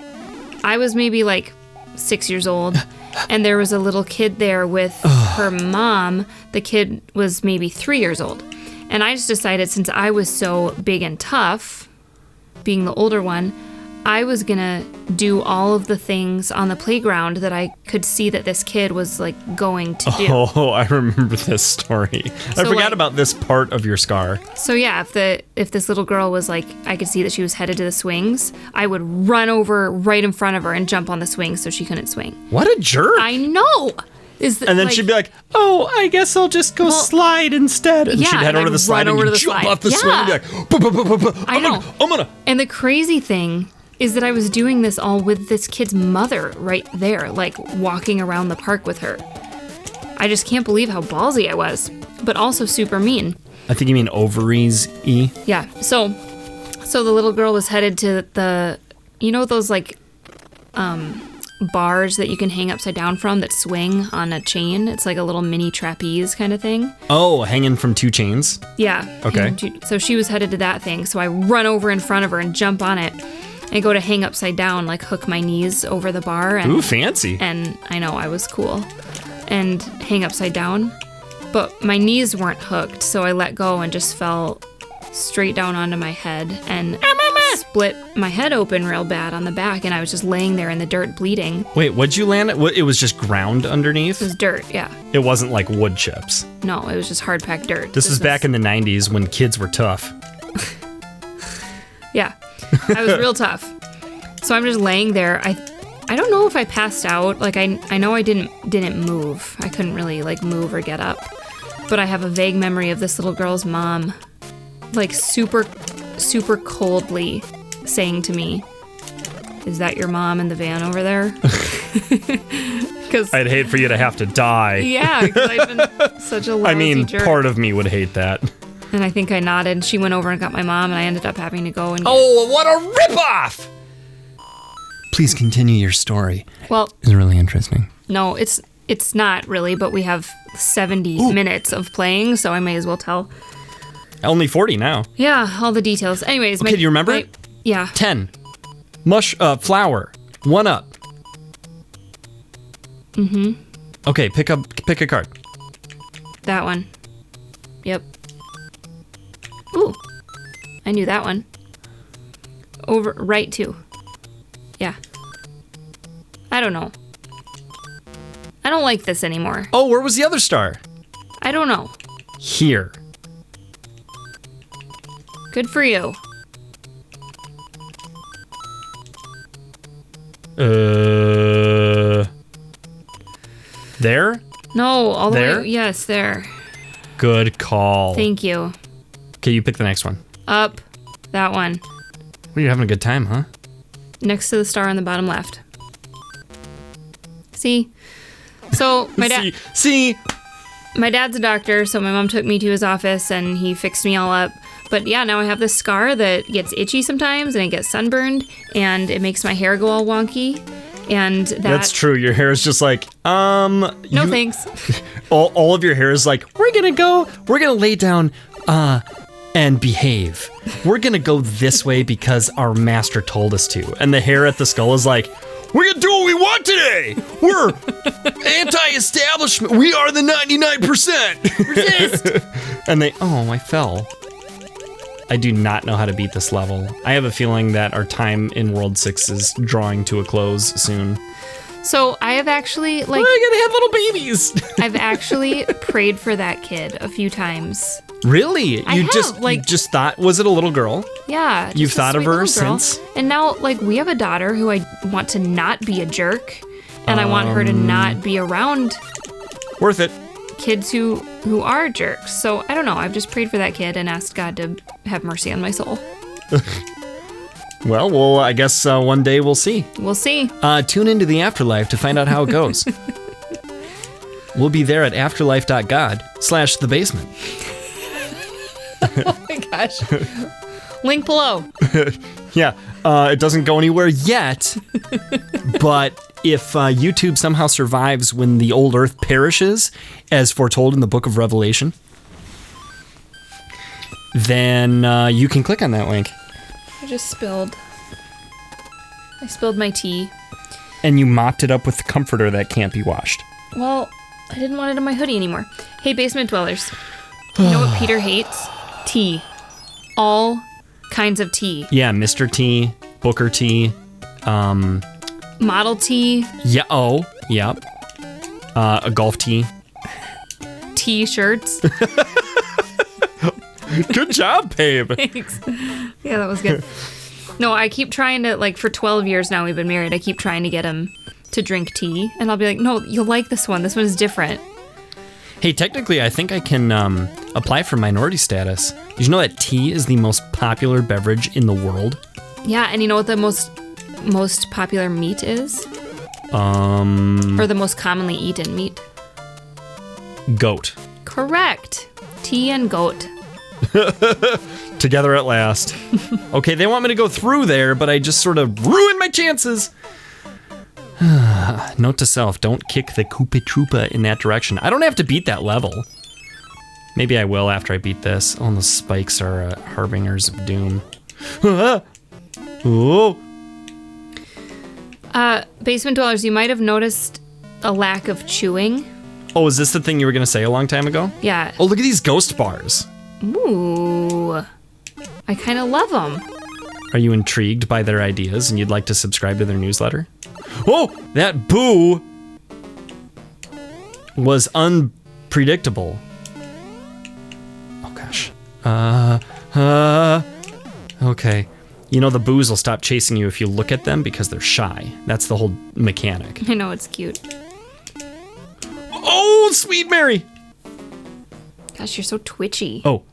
[SPEAKER 2] I was maybe like 6 years old, and there was a little kid there with her mom. The kid was maybe 3 years old. And I just decided, since I was so big and tough, being the older one, I was gonna do all of the things on the playground that I could see that this kid was like going to do.
[SPEAKER 1] Oh, I remember this story. I forgot about this part of your scar.
[SPEAKER 2] So yeah, if this little girl was like, I could see that she was headed to the swings, I would run over right in front of her and jump on the swings so she couldn't swing.
[SPEAKER 1] What a jerk!
[SPEAKER 2] I know.
[SPEAKER 1] And then she'd be like, "Oh, I guess I'll just go slide instead." And
[SPEAKER 2] yeah,
[SPEAKER 1] she'd head
[SPEAKER 2] and
[SPEAKER 1] over to
[SPEAKER 2] I'd
[SPEAKER 1] the slide
[SPEAKER 2] run
[SPEAKER 1] and
[SPEAKER 2] over to
[SPEAKER 1] you'd
[SPEAKER 2] the
[SPEAKER 1] jump
[SPEAKER 2] slide.
[SPEAKER 1] off the swing and be like,
[SPEAKER 2] I know.
[SPEAKER 1] I'm gonna.
[SPEAKER 2] And the crazy thing is that I was doing this all with this kid's mother right there, like walking around the park with her. I just can't believe how ballsy I was, but also super mean.
[SPEAKER 1] I think you mean ovaries-y.
[SPEAKER 2] Yeah. So the little girl was headed to the, you know, those like bars that you can hang upside down from that swing on a chain. It's like a little mini trapeze kind of thing.
[SPEAKER 1] Oh, hanging from two chains?
[SPEAKER 2] Yeah.
[SPEAKER 1] Okay.
[SPEAKER 2] So she was headed to that thing. So I run over in front of her and jump on it. I go to hang upside down, like hook my knees over the bar. And,
[SPEAKER 1] ooh, fancy.
[SPEAKER 2] And I know, I was cool. And hang upside down. But my knees weren't hooked, so I let go and just fell straight down onto my head and split my head open real bad on the back. And I was just laying there in the dirt bleeding.
[SPEAKER 1] Wait, what'd you land at? It was just ground underneath?
[SPEAKER 2] It was dirt, yeah.
[SPEAKER 1] It wasn't like wood chips.
[SPEAKER 2] No, it was just hard packed dirt.
[SPEAKER 1] This was back in the 90s when kids were tough.
[SPEAKER 2] Yeah. I was real tough. So I'm just laying there. I don't know if I passed out. Like I know I didn't move. I couldn't really like move or get up. But I have a vague memory of this little girl's mom like super coldly saying to me, "Is that your mom in the van over there?" Cuz
[SPEAKER 1] I'd hate for you to have to die.
[SPEAKER 2] yeah, cuz I've been such a lousy jerk.
[SPEAKER 1] Part of me would hate that.
[SPEAKER 2] And I think I nodded. She went over and got my mom, and I ended up having to go and
[SPEAKER 1] Oh, what a ripoff! Please continue your story.
[SPEAKER 2] Well,
[SPEAKER 1] It's really interesting.
[SPEAKER 2] no, it's not really, but we have 70 minutes of playing, so I may as well tell.
[SPEAKER 1] Only 40 now.
[SPEAKER 2] Yeah, all the details. Anyways,
[SPEAKER 1] Okay, do you remember it?
[SPEAKER 2] Yeah.
[SPEAKER 1] 10. Flour. 1 up. Mm-hmm. Okay, pick a card.
[SPEAKER 2] That one. Yep. Ooh. I knew that one. Over right 2. Yeah. I don't know. I don't like this anymore.
[SPEAKER 1] Oh, where was the other star?
[SPEAKER 2] I don't know.
[SPEAKER 1] Here.
[SPEAKER 2] Good for you.
[SPEAKER 1] There?
[SPEAKER 2] No, all the
[SPEAKER 1] There?
[SPEAKER 2] way. Yes, there.
[SPEAKER 1] Good call.
[SPEAKER 2] Thank you.
[SPEAKER 1] Okay, you pick the next one.
[SPEAKER 2] Up. That one.
[SPEAKER 1] Well, you're having a good time, huh?
[SPEAKER 2] Next to the star on the bottom left. See? So my dad
[SPEAKER 1] See?
[SPEAKER 2] my dad's a doctor, so my mom took me to his office and he fixed me all up. But yeah, now I have this scar that gets itchy sometimes and it gets sunburned and it makes my hair go all wonky. And
[SPEAKER 1] That's true. Your hair is just like,
[SPEAKER 2] no thanks.
[SPEAKER 1] all of your hair is like, we're gonna lay down and behave. We're gonna go this way because our master told us to. And the hair at the skull is like, We can do what we want today. We're anti-establishment. We are the 99%.
[SPEAKER 2] Resist.
[SPEAKER 1] And I fell. I do not know how to beat this level. I have a feeling that our time in World 6 is drawing to a close soon.
[SPEAKER 2] So I have actually,
[SPEAKER 1] We're gonna have little babies.
[SPEAKER 2] I've actually prayed for that kid a few times.
[SPEAKER 1] Really?
[SPEAKER 2] I
[SPEAKER 1] You
[SPEAKER 2] have,
[SPEAKER 1] just thought, was it a little girl?
[SPEAKER 2] Yeah.
[SPEAKER 1] You've
[SPEAKER 2] just a
[SPEAKER 1] thought of
[SPEAKER 2] sweet
[SPEAKER 1] her
[SPEAKER 2] little girl.
[SPEAKER 1] since?
[SPEAKER 2] And now, we have a daughter who I want to not be a jerk, and I want her to not be around
[SPEAKER 1] Worth it.
[SPEAKER 2] kids who are jerks. So I don't know. I've just prayed for that kid and asked God to have mercy on my soul.
[SPEAKER 1] Well, I guess one day we'll see.
[SPEAKER 2] We'll see.
[SPEAKER 1] Tune into the afterlife to find out how it goes. We'll be there at afterlife.god/thebasement.
[SPEAKER 2] Oh my gosh. Link below.
[SPEAKER 1] Yeah, it doesn't go anywhere yet, but if YouTube somehow survives when the old earth perishes, as foretold in the book of Revelation, then you can click on that link.
[SPEAKER 2] I spilled my tea.
[SPEAKER 1] And you mopped it up with the comforter that can't be washed.
[SPEAKER 2] Well, I didn't want it in my hoodie anymore. Hey, basement dwellers. You know what Peter hates? Tea. All kinds of tea.
[SPEAKER 1] Yeah, Mr. T, Booker T,
[SPEAKER 2] Model T.
[SPEAKER 1] yeah, yep. A golf tee.
[SPEAKER 2] T-shirts.
[SPEAKER 1] Good job, babe.
[SPEAKER 2] Thanks. Yeah, that was good. No, I keep trying to, for 12 years now we've been married, I keep trying to get him to drink tea. And I'll be like, no, you'll like this one. This one is different.
[SPEAKER 1] Hey, technically, I think I can apply for minority status. Did you know that tea is the most popular beverage in the world?
[SPEAKER 2] Yeah, and you know what the most popular meat is? Or the most commonly eaten meat?
[SPEAKER 1] Goat.
[SPEAKER 2] Correct. Tea and goat.
[SPEAKER 1] Together at last. Okay, they want me to go through there, but I just sort of ruined my chances. Note to self, don't kick the Koopa Troopa in that direction. I don't have to beat that level. Maybe I will after I beat this. Oh, the spikes are harbingers of doom. Oh.
[SPEAKER 2] Basement dwellers, you might have noticed a lack of chewing.
[SPEAKER 1] Oh, is this the thing you were going to say a long time ago?
[SPEAKER 2] Yeah.
[SPEAKER 1] Oh, look at these ghost bars.
[SPEAKER 2] Ooh. I kind of love them.
[SPEAKER 1] Are you intrigued by their ideas and you'd like to subscribe to their newsletter? Oh, that boo was unpredictable. Oh, gosh. Okay. You know, the boos will stop chasing you if you look at them because they're shy. That's the whole mechanic.
[SPEAKER 2] I know, it's cute.
[SPEAKER 1] Oh, sweet Mary.
[SPEAKER 2] Gosh, you're so twitchy.
[SPEAKER 1] Oh,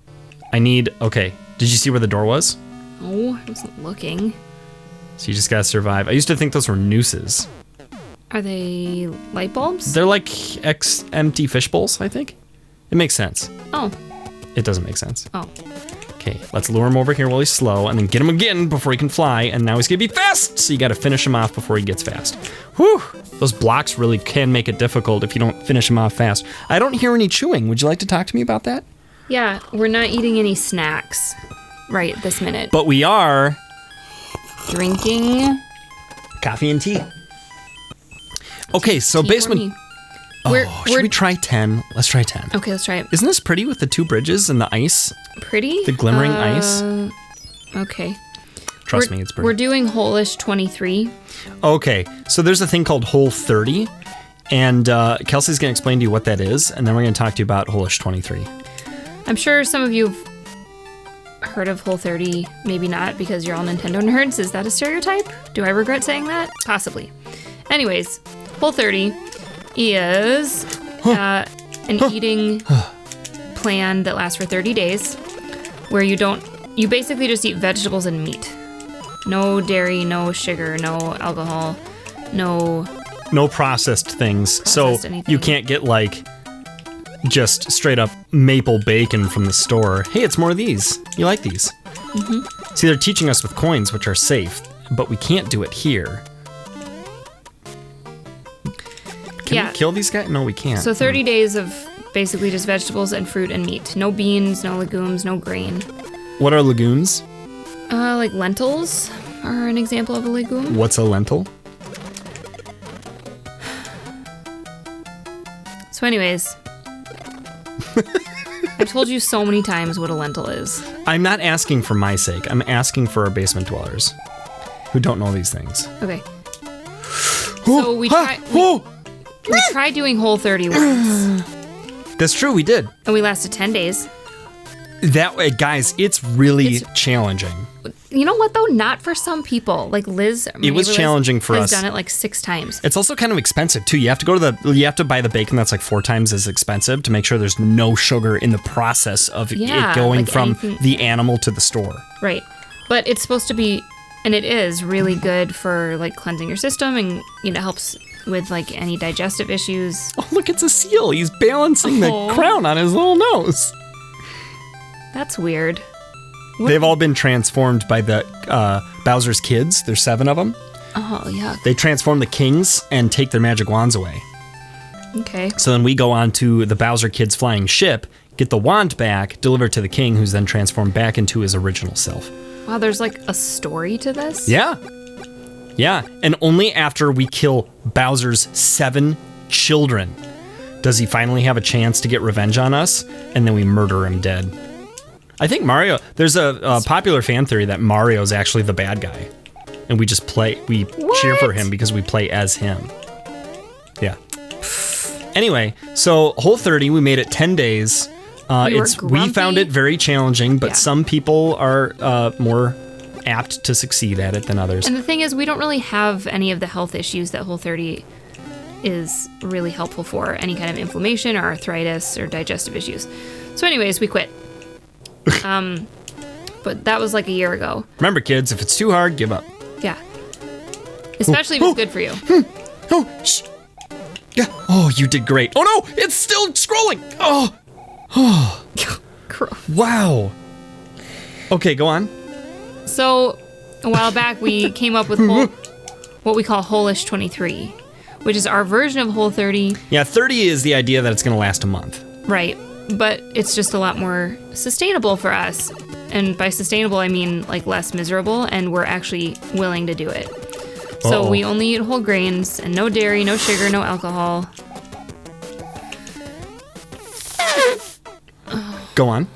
[SPEAKER 1] okay. Did you see where the door was?
[SPEAKER 2] Oh, I wasn't looking.
[SPEAKER 1] So you just gotta survive. I used to think those were nooses.
[SPEAKER 2] Are they light bulbs?
[SPEAKER 1] They're like empty fish bowls, I think. It makes sense.
[SPEAKER 2] Oh.
[SPEAKER 1] It doesn't make sense.
[SPEAKER 2] Oh.
[SPEAKER 1] Okay, let's lure him over here while he's slow, and then get him again before he can fly, and now he's gonna be fast! So you gotta finish him off before he gets fast. Whew! Those blocks really can make it difficult if you don't finish him off fast. I don't hear any chewing. Would you like to talk to me about that?
[SPEAKER 2] Yeah, we're not eating any snacks right this minute.
[SPEAKER 1] But we are...
[SPEAKER 2] drinking...
[SPEAKER 1] coffee and tea. Okay, so basement... should we try 10? Let's try 10.
[SPEAKER 2] Okay, let's try it.
[SPEAKER 1] Isn't this pretty with the two bridges and the ice?
[SPEAKER 2] Pretty?
[SPEAKER 1] The glimmering ice?
[SPEAKER 2] Okay.
[SPEAKER 1] Trust me, it's pretty.
[SPEAKER 2] We're doing hole-ish 23.
[SPEAKER 1] Okay, so there's a thing called hole 30, and Kelsey's going to explain to you what that is, and then we're going to talk to you about hole-ish 23.
[SPEAKER 2] I'm sure some of you have heard of hole 30, maybe not, because you're all Nintendo nerds. Is that a stereotype? Do I regret saying that? Possibly. Anyways, hole 30 is an eating plan that lasts for 30 days, where you basically just eat vegetables and meat. No dairy, no sugar, no alcohol, no
[SPEAKER 1] processed things. So
[SPEAKER 2] anything.
[SPEAKER 1] you can't get just straight up maple bacon from the store. Hey, it's more of these. You like these? Mm-hmm. See, they're teaching us with coins, which are safe, but we can't do it here. Can we kill these guys? No, we can't.
[SPEAKER 2] So 30 days of basically just vegetables and fruit and meat. No beans, no legumes, no grain.
[SPEAKER 1] What are legumes?
[SPEAKER 2] Like lentils are an example of a legume.
[SPEAKER 1] What's a lentil?
[SPEAKER 2] So anyways, I've told you so many times what a lentil is.
[SPEAKER 1] I'm not asking for my sake. I'm asking for our basement dwellers who don't know these things.
[SPEAKER 2] Okay. So we tried doing Whole30 once.
[SPEAKER 1] That's true, we did.
[SPEAKER 2] And we lasted 10 days.
[SPEAKER 1] That way, guys, it's really challenging.
[SPEAKER 2] You know what, though? Not for some people. Like Liz.
[SPEAKER 1] It was challenging for us.
[SPEAKER 2] Has done it like 6 times.
[SPEAKER 1] It's also kind of expensive, too. You have to buy the bacon that's like 4 times as expensive to make sure there's no sugar in the process of it going from the animal to the store.
[SPEAKER 2] Right. But it's supposed to be, and it is really good for like cleansing your system, and helps with like any digestive issues.
[SPEAKER 1] Oh, look, it's a seal. He's balancing the crown on his little nose.
[SPEAKER 2] That's weird.
[SPEAKER 1] They've all been transformed by the Bowser's kids. There's 7 of them.
[SPEAKER 2] Oh, yeah.
[SPEAKER 1] They transform the kings and take their magic wands away.
[SPEAKER 2] Okay.
[SPEAKER 1] So then we go on to the Bowser kids' flying ship, get the wand back, deliver it to the king, who's then transformed back into his original self.
[SPEAKER 2] Wow, there's like a story to this?
[SPEAKER 1] Yeah. Yeah. And only after we kill Bowser's 7 children does he finally have a chance to get revenge on us, and then we murder him dead. I think Mario, there's a popular fan theory that Mario's actually the bad guy. And we just cheer for him because we play as him. Yeah. Anyway, so Whole30, we made it 10 days. We found it very challenging, but some people are more apt to succeed at it than others.
[SPEAKER 2] And the thing is, we don't really have any of the health issues that Whole30 is really helpful for. Any kind of inflammation or arthritis or digestive issues. So anyways, we quit. But that was like a year ago.
[SPEAKER 1] Remember, kids, if it's too hard, give up.
[SPEAKER 2] Yeah. Especially if it's good for you.
[SPEAKER 1] Oh, shh. Yeah. Oh, you did great. Oh no, it's still scrolling. Oh. Wow. Okay, go on.
[SPEAKER 2] So, a while back, we came up with what we call Whole-ish 23, which is our version of Whole30.
[SPEAKER 1] Yeah, 30 is the idea that it's going to last a month.
[SPEAKER 2] Right. But it's just a lot more sustainable for us. And by sustainable, I mean like less miserable, and we're actually willing to do it. So we only eat whole grains and no dairy, no sugar, no alcohol.
[SPEAKER 1] Go on.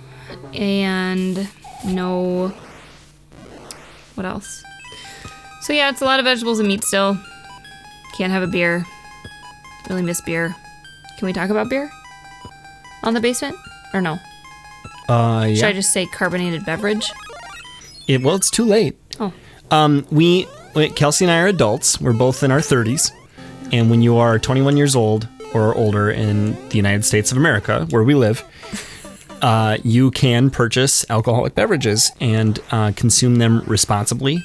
[SPEAKER 2] And no... What else? So yeah, it's a lot of vegetables and meat still. Can't have a beer. Really miss beer. Can we talk about beer? On the basement? Or no?
[SPEAKER 1] Yeah.
[SPEAKER 2] Should I just say carbonated beverage?
[SPEAKER 1] Well, it's too late.
[SPEAKER 2] Oh.
[SPEAKER 1] Kelsey and I are adults. We're both in our 30s. And when you are 21 years old or older in the United States of America, where we live, you can purchase alcoholic beverages and consume them responsibly,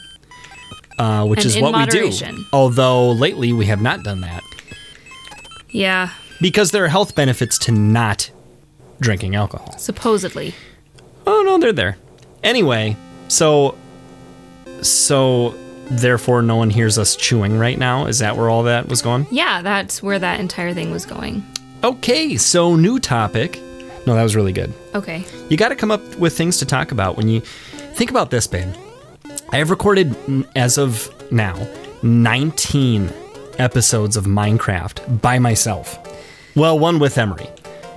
[SPEAKER 1] which is what moderation. We do. Although lately we have not done that.
[SPEAKER 2] Yeah.
[SPEAKER 1] Because there are health benefits to not drinking alcohol.
[SPEAKER 2] Supposedly.
[SPEAKER 1] Oh, no, they're there. Anyway, so therefore no one hears us chewing right now? Is that where all that was going?
[SPEAKER 2] Yeah, that's where that entire thing was going.
[SPEAKER 1] Okay, so new topic. No, that was really good.
[SPEAKER 2] Okay.
[SPEAKER 1] You got to come up with things to talk about. When you think about this, babe, I have recorded, as of now, 19 episodes of Minecraft by myself. Well, one with Emery.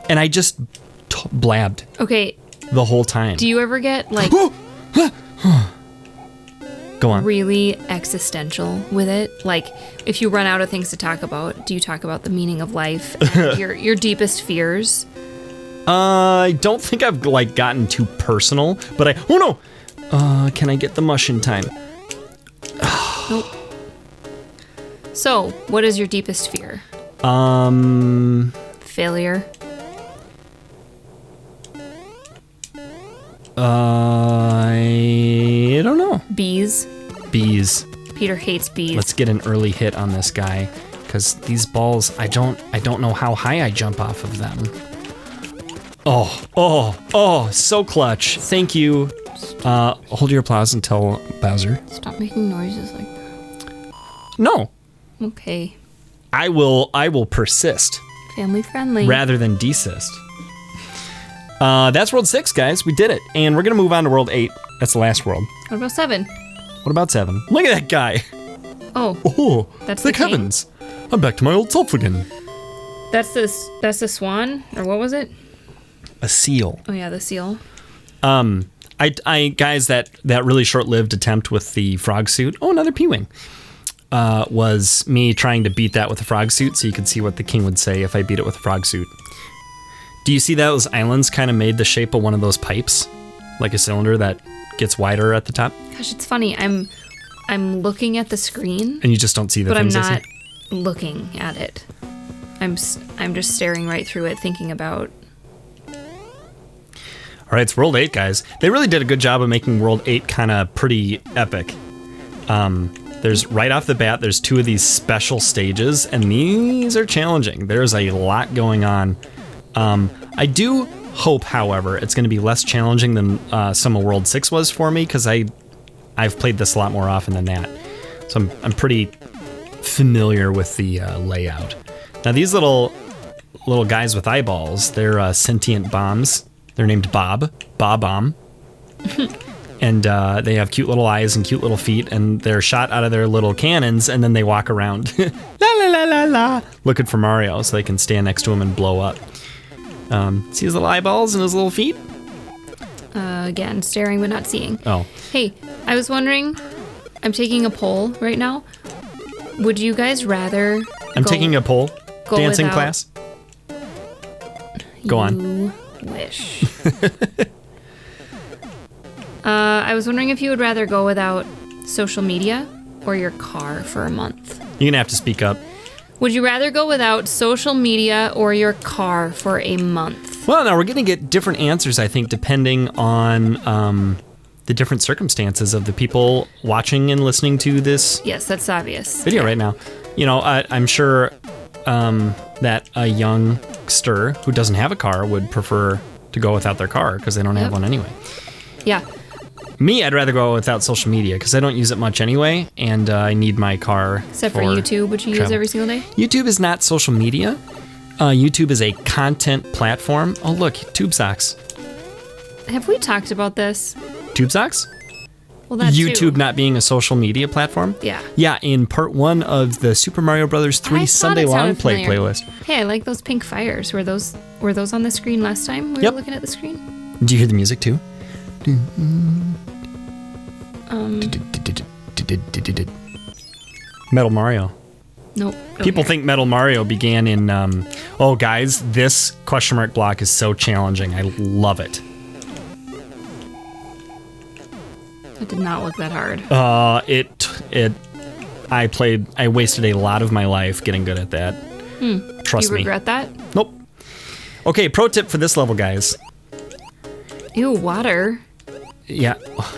[SPEAKER 1] And I just blabbed.
[SPEAKER 2] Okay.
[SPEAKER 1] The whole time.
[SPEAKER 2] Do you ever get, like...
[SPEAKER 1] Go on.
[SPEAKER 2] Really existential with it? Like, if you run out of things to talk about, do you talk about the meaning of life and your deepest fears?
[SPEAKER 1] I don't think I've, gotten too personal, but oh no! Can I get the mush in time?
[SPEAKER 2] Nope. So, what is your deepest fear? Failure.
[SPEAKER 1] I don't know.
[SPEAKER 2] Bees. Peter hates bees.
[SPEAKER 1] Let's get an early hit on this guy, because these balls, I don't know how high I jump off of them. Oh, so clutch. Thank you. Hold your applause until Bowser.
[SPEAKER 2] Stop making noises like that.
[SPEAKER 1] No.
[SPEAKER 2] Okay.
[SPEAKER 1] I will persist.
[SPEAKER 2] Family friendly.
[SPEAKER 1] Rather than desist. That's World 6, guys. We did it. And we're going to move on to World 8. That's the last world.
[SPEAKER 2] What about 7?
[SPEAKER 1] What about 7? Look at that guy.
[SPEAKER 2] Oh.
[SPEAKER 1] Oh,
[SPEAKER 2] that's
[SPEAKER 1] thank
[SPEAKER 2] the king?
[SPEAKER 1] heavens. I'm back to my old self again.
[SPEAKER 2] That's the swan, or what was it?
[SPEAKER 1] A seal.
[SPEAKER 2] Oh yeah, the seal.
[SPEAKER 1] I guys, that really short-lived attempt with the frog suit. Oh, another P-wing. Was me trying to beat that with a frog suit, so you could see what the king would say if I beat it with a frog suit. Do you see those islands kind of made the shape of one of those pipes, like a cylinder that gets wider at the top?
[SPEAKER 2] Gosh, it's funny. I'm looking at the screen,
[SPEAKER 1] and you just don't see the
[SPEAKER 2] but
[SPEAKER 1] things
[SPEAKER 2] I'm
[SPEAKER 1] I
[SPEAKER 2] not
[SPEAKER 1] see?
[SPEAKER 2] looking at it. I'm just staring right through it, thinking about.
[SPEAKER 1] All right, it's World 8, guys. They really did a good job of making World 8 kind of pretty epic. There's right off the bat, there's 2 of these special stages, and these are challenging. There's a lot going on. I do hope, however, it's going to be less challenging than some of World 6 was for me, because I've played this a lot more often than that. So I'm pretty familiar with the layout. Now, these little guys with eyeballs, they're sentient bombs. They're named Bob Bomb. And they have cute little eyes and cute little feet, and they're shot out of their little cannons, and then they walk around, la la la la la, looking for Mario so they can stand next to him and blow up. See his little eyeballs and his little feet?
[SPEAKER 2] Again, staring but not seeing.
[SPEAKER 1] Oh.
[SPEAKER 2] Hey, I was wondering, I'm taking a poll right now. Would you guys rather
[SPEAKER 1] I'm taking a poll. Dancing
[SPEAKER 2] without-
[SPEAKER 1] class. Go on.
[SPEAKER 2] You wish. I was wondering if you would rather go without social media or your car for a month.
[SPEAKER 1] You're going to have to speak up.
[SPEAKER 2] Would you rather go without social media or your car for a month?
[SPEAKER 1] Well, now we're going to get different answers, I think, depending on the different circumstances of the people watching and listening to this
[SPEAKER 2] Yes, that's obvious.
[SPEAKER 1] video right now. You know, I'm sure that a youngster who doesn't have a car would prefer to go without their car because they don't have one anyway.
[SPEAKER 2] Yeah.
[SPEAKER 1] Me, I'd rather go without social media because I don't use it much anyway, and I need my car.
[SPEAKER 2] Except for YouTube, which you use
[SPEAKER 1] travel.
[SPEAKER 2] every single day?
[SPEAKER 1] YouTube is not social media. YouTube is a content platform. Oh, look, tube socks.
[SPEAKER 2] Have we talked about this?
[SPEAKER 1] Tube socks?
[SPEAKER 2] Well, that
[SPEAKER 1] YouTube
[SPEAKER 2] too.
[SPEAKER 1] not being a social media platform?
[SPEAKER 2] Yeah.
[SPEAKER 1] Yeah, in part 1 of the Super Mario Brothers 3 Sunday Longplay playlist.
[SPEAKER 2] Hey, I like those pink fires. Were those on the screen last time we were looking at the screen?
[SPEAKER 1] Do you hear the music too? Metal Mario.
[SPEAKER 2] Nope.
[SPEAKER 1] People think Metal Mario began in, oh guys, this question mark block is so challenging. I love it.
[SPEAKER 2] It did not look that hard.
[SPEAKER 1] I wasted a lot of my life getting good at that. Trust
[SPEAKER 2] Do you
[SPEAKER 1] me.
[SPEAKER 2] regret that?
[SPEAKER 1] Nope. Okay, pro tip for this level, guys.
[SPEAKER 2] Ew, water.
[SPEAKER 1] Yeah,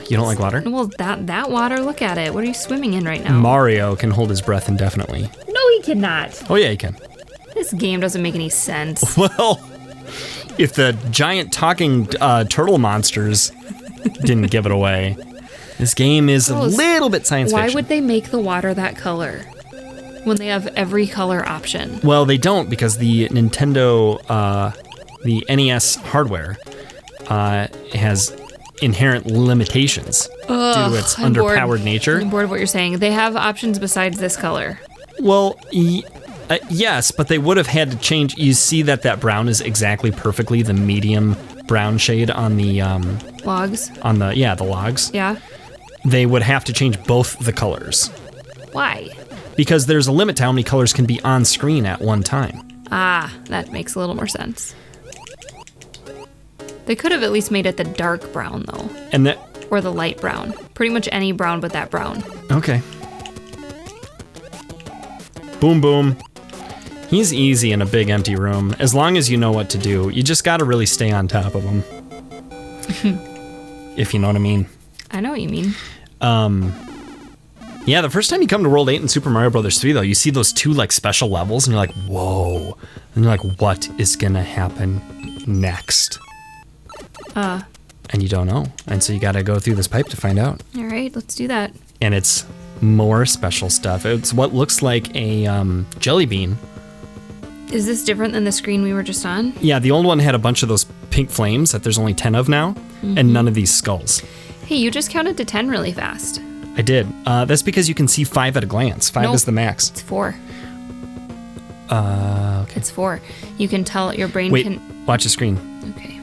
[SPEAKER 1] you don't like water?
[SPEAKER 2] Well, that water, look at it. What are you swimming in right now?
[SPEAKER 1] Mario can hold his breath indefinitely.
[SPEAKER 2] No, he cannot.
[SPEAKER 1] Oh yeah, he can.
[SPEAKER 2] This game doesn't make any sense.
[SPEAKER 1] Well, if the giant talking turtle monsters didn't give it away, this game is a little bit science
[SPEAKER 2] Why
[SPEAKER 1] fiction.
[SPEAKER 2] would they make the water that color when they have every color option?
[SPEAKER 1] Well, they don't because the Nintendo, the NES hardware has inherent limitations due to its underpowered nature.
[SPEAKER 2] I'm bored of what you're saying. They have options besides this color.
[SPEAKER 1] Well, yes, but they would have had to change. You see that brown is exactly perfectly the medium brown shade on the
[SPEAKER 2] Logs?
[SPEAKER 1] on the logs.
[SPEAKER 2] Yeah.
[SPEAKER 1] They would have to change both the colors
[SPEAKER 2] Why?
[SPEAKER 1] because there's a limit to how many colors can be on screen at one time.
[SPEAKER 2] Ah, that makes a little more sense. They could have at least made it the dark brown, though.
[SPEAKER 1] And that
[SPEAKER 2] Or the light brown. Pretty much any brown but that brown.
[SPEAKER 1] okay. Boom boom. He's easy in a big empty room as long as you know what to do. You just got to really stay on top of him. If you know what I mean.
[SPEAKER 2] I know what you mean.
[SPEAKER 1] Yeah, the first time you come to World 8 in Super Mario Brothers 3, though, you see those 2 like special levels, and you're like, whoa. And you're like, what is gonna happen next? And you don't know. And so you gotta go through this pipe to find out.
[SPEAKER 2] All right, let's do that.
[SPEAKER 1] And it's more special stuff. It's what looks like a jelly bean.
[SPEAKER 2] Is this different than the screen we were just on?
[SPEAKER 1] Yeah, the old one had a bunch of those pink flames that there's only 10 of now, and none of these skulls.
[SPEAKER 2] Hey, you just counted to 10 really fast.
[SPEAKER 1] I did. That's because you can see 5 at a glance. 5
[SPEAKER 2] Nope.
[SPEAKER 1] is the max.
[SPEAKER 2] It's 4.
[SPEAKER 1] Okay.
[SPEAKER 2] It's 4. You can tell your brain
[SPEAKER 1] Wait,
[SPEAKER 2] can...
[SPEAKER 1] watch the screen.
[SPEAKER 2] Okay.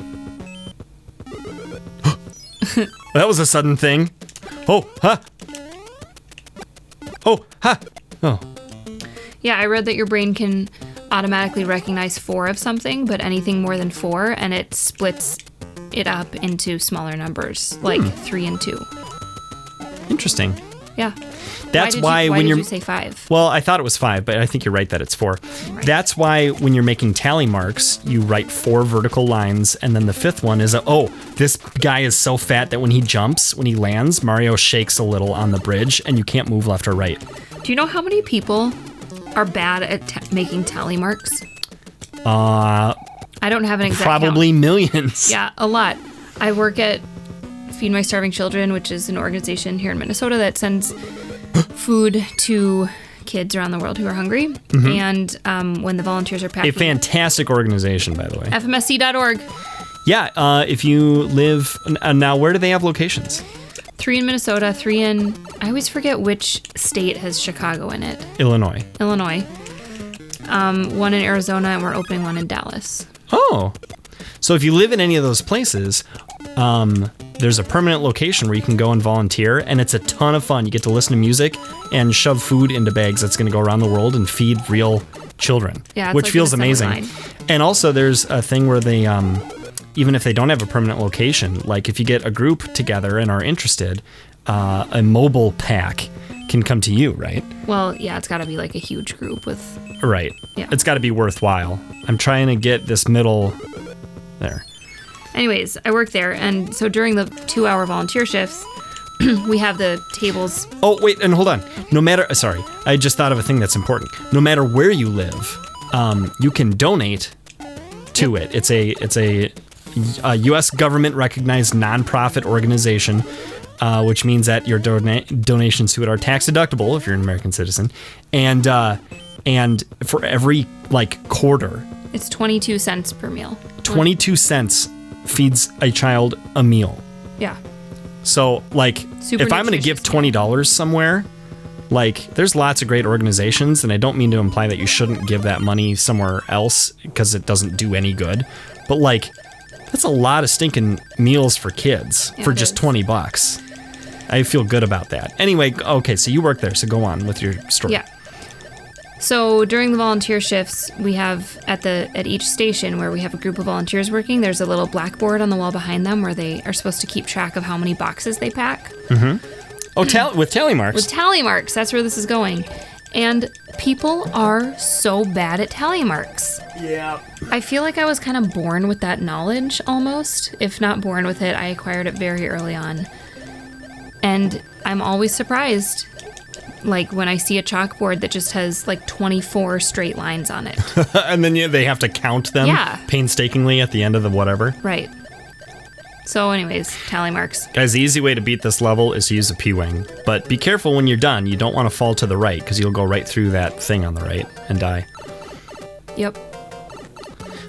[SPEAKER 1] That was a sudden thing. Oh, ha. Oh, ha. Oh.
[SPEAKER 2] Yeah, I read that your brain can automatically recognize 4 of something, but anything more than 4, and it splits it up into smaller numbers, like 3 and 2.
[SPEAKER 1] Interesting.
[SPEAKER 2] Yeah.
[SPEAKER 1] That's why when
[SPEAKER 2] did you say 5?
[SPEAKER 1] Well, I thought it was 5, but I think you're right that it's 4.
[SPEAKER 2] Right.
[SPEAKER 1] That's why when you're making tally marks, you write 4 vertical lines, and then the 5th one is, this guy is so fat that when he jumps, when he lands, Mario shakes a little on the bridge, and you can't move left or right.
[SPEAKER 2] Do you know how many people are bad at making tally marks? I don't have an exact
[SPEAKER 1] Probably
[SPEAKER 2] count.
[SPEAKER 1] millions.
[SPEAKER 2] Yeah, a lot. I work at Feed My Starving Children, which is an organization here in Minnesota that sends food to kids around the world who are hungry. And when the volunteers are packing...
[SPEAKER 1] A fantastic organization, by the way.
[SPEAKER 2] FMSC.org.
[SPEAKER 1] Yeah, if you live... now, where do they have locations?
[SPEAKER 2] 3 in Minnesota, 3 in... I always forget which state has Chicago in it.
[SPEAKER 1] Illinois.
[SPEAKER 2] 1 in Arizona, and we're opening 1 in Dallas.
[SPEAKER 1] Oh. So if you live in any of those places, there's a permanent location where you can go and volunteer, and it's a ton of fun. You get to listen to music and shove food into bags that's going to go around the world and feed real children,
[SPEAKER 2] Yeah,
[SPEAKER 1] which
[SPEAKER 2] like
[SPEAKER 1] feels
[SPEAKER 2] an assembly
[SPEAKER 1] amazing.
[SPEAKER 2] line.
[SPEAKER 1] And also there's a thing where they, even if they don't have a permanent location, like if you get a group together and are interested, a mobile pack can come to you, right?
[SPEAKER 2] Well, yeah, it's got to be like a huge group with...
[SPEAKER 1] Right.
[SPEAKER 2] Yeah.
[SPEAKER 1] It's got to be worthwhile. I'm trying to get this middle there.
[SPEAKER 2] Anyways, I work there, and so during the 2-hour volunteer shifts, we have the tables.
[SPEAKER 1] Oh, wait, and hold on. Sorry, I just thought of a thing that's important. No matter where you live, you can donate to it. It's a U.S. government recognized nonprofit organization, which means that your donations to it are tax deductible if you're an American citizen, and for every quarter,
[SPEAKER 2] It's 22 cents per meal.
[SPEAKER 1] 22 cents feeds a child a meal.
[SPEAKER 2] Yeah.
[SPEAKER 1] So,
[SPEAKER 2] Super
[SPEAKER 1] if I'm going to give $20 somewhere, there's lots of great organizations, and I don't mean to imply that you shouldn't give that money somewhere else because it doesn't do any good. But, that's a lot of stinking meals for kids for just $20. I feel good about that. Anyway, okay, so you work there, so go on with your story.
[SPEAKER 2] Yeah. So during the volunteer shifts, we have at each station where we have a group of volunteers working, there's a little blackboard on the wall behind them where they are supposed to keep track of how many boxes they pack.
[SPEAKER 1] Mm-hmm. Oh, with tally marks.
[SPEAKER 2] With tally marks. That's where this is going. And people are so bad at tally marks.
[SPEAKER 1] Yeah.
[SPEAKER 2] I feel like I was kind of born with that knowledge almost. If not born with it, I acquired it very early on. And I'm always surprised when I see a chalkboard that just has 24 straight lines on it.
[SPEAKER 1] And then they have to count them painstakingly at the end of the whatever.
[SPEAKER 2] Right. So anyways, tally marks.
[SPEAKER 1] Guys, the easy way to beat this level is to use a P-Wing. But be careful when you're done. You don't want to fall to the right because you'll go right through that thing on the right and die.
[SPEAKER 2] Yep.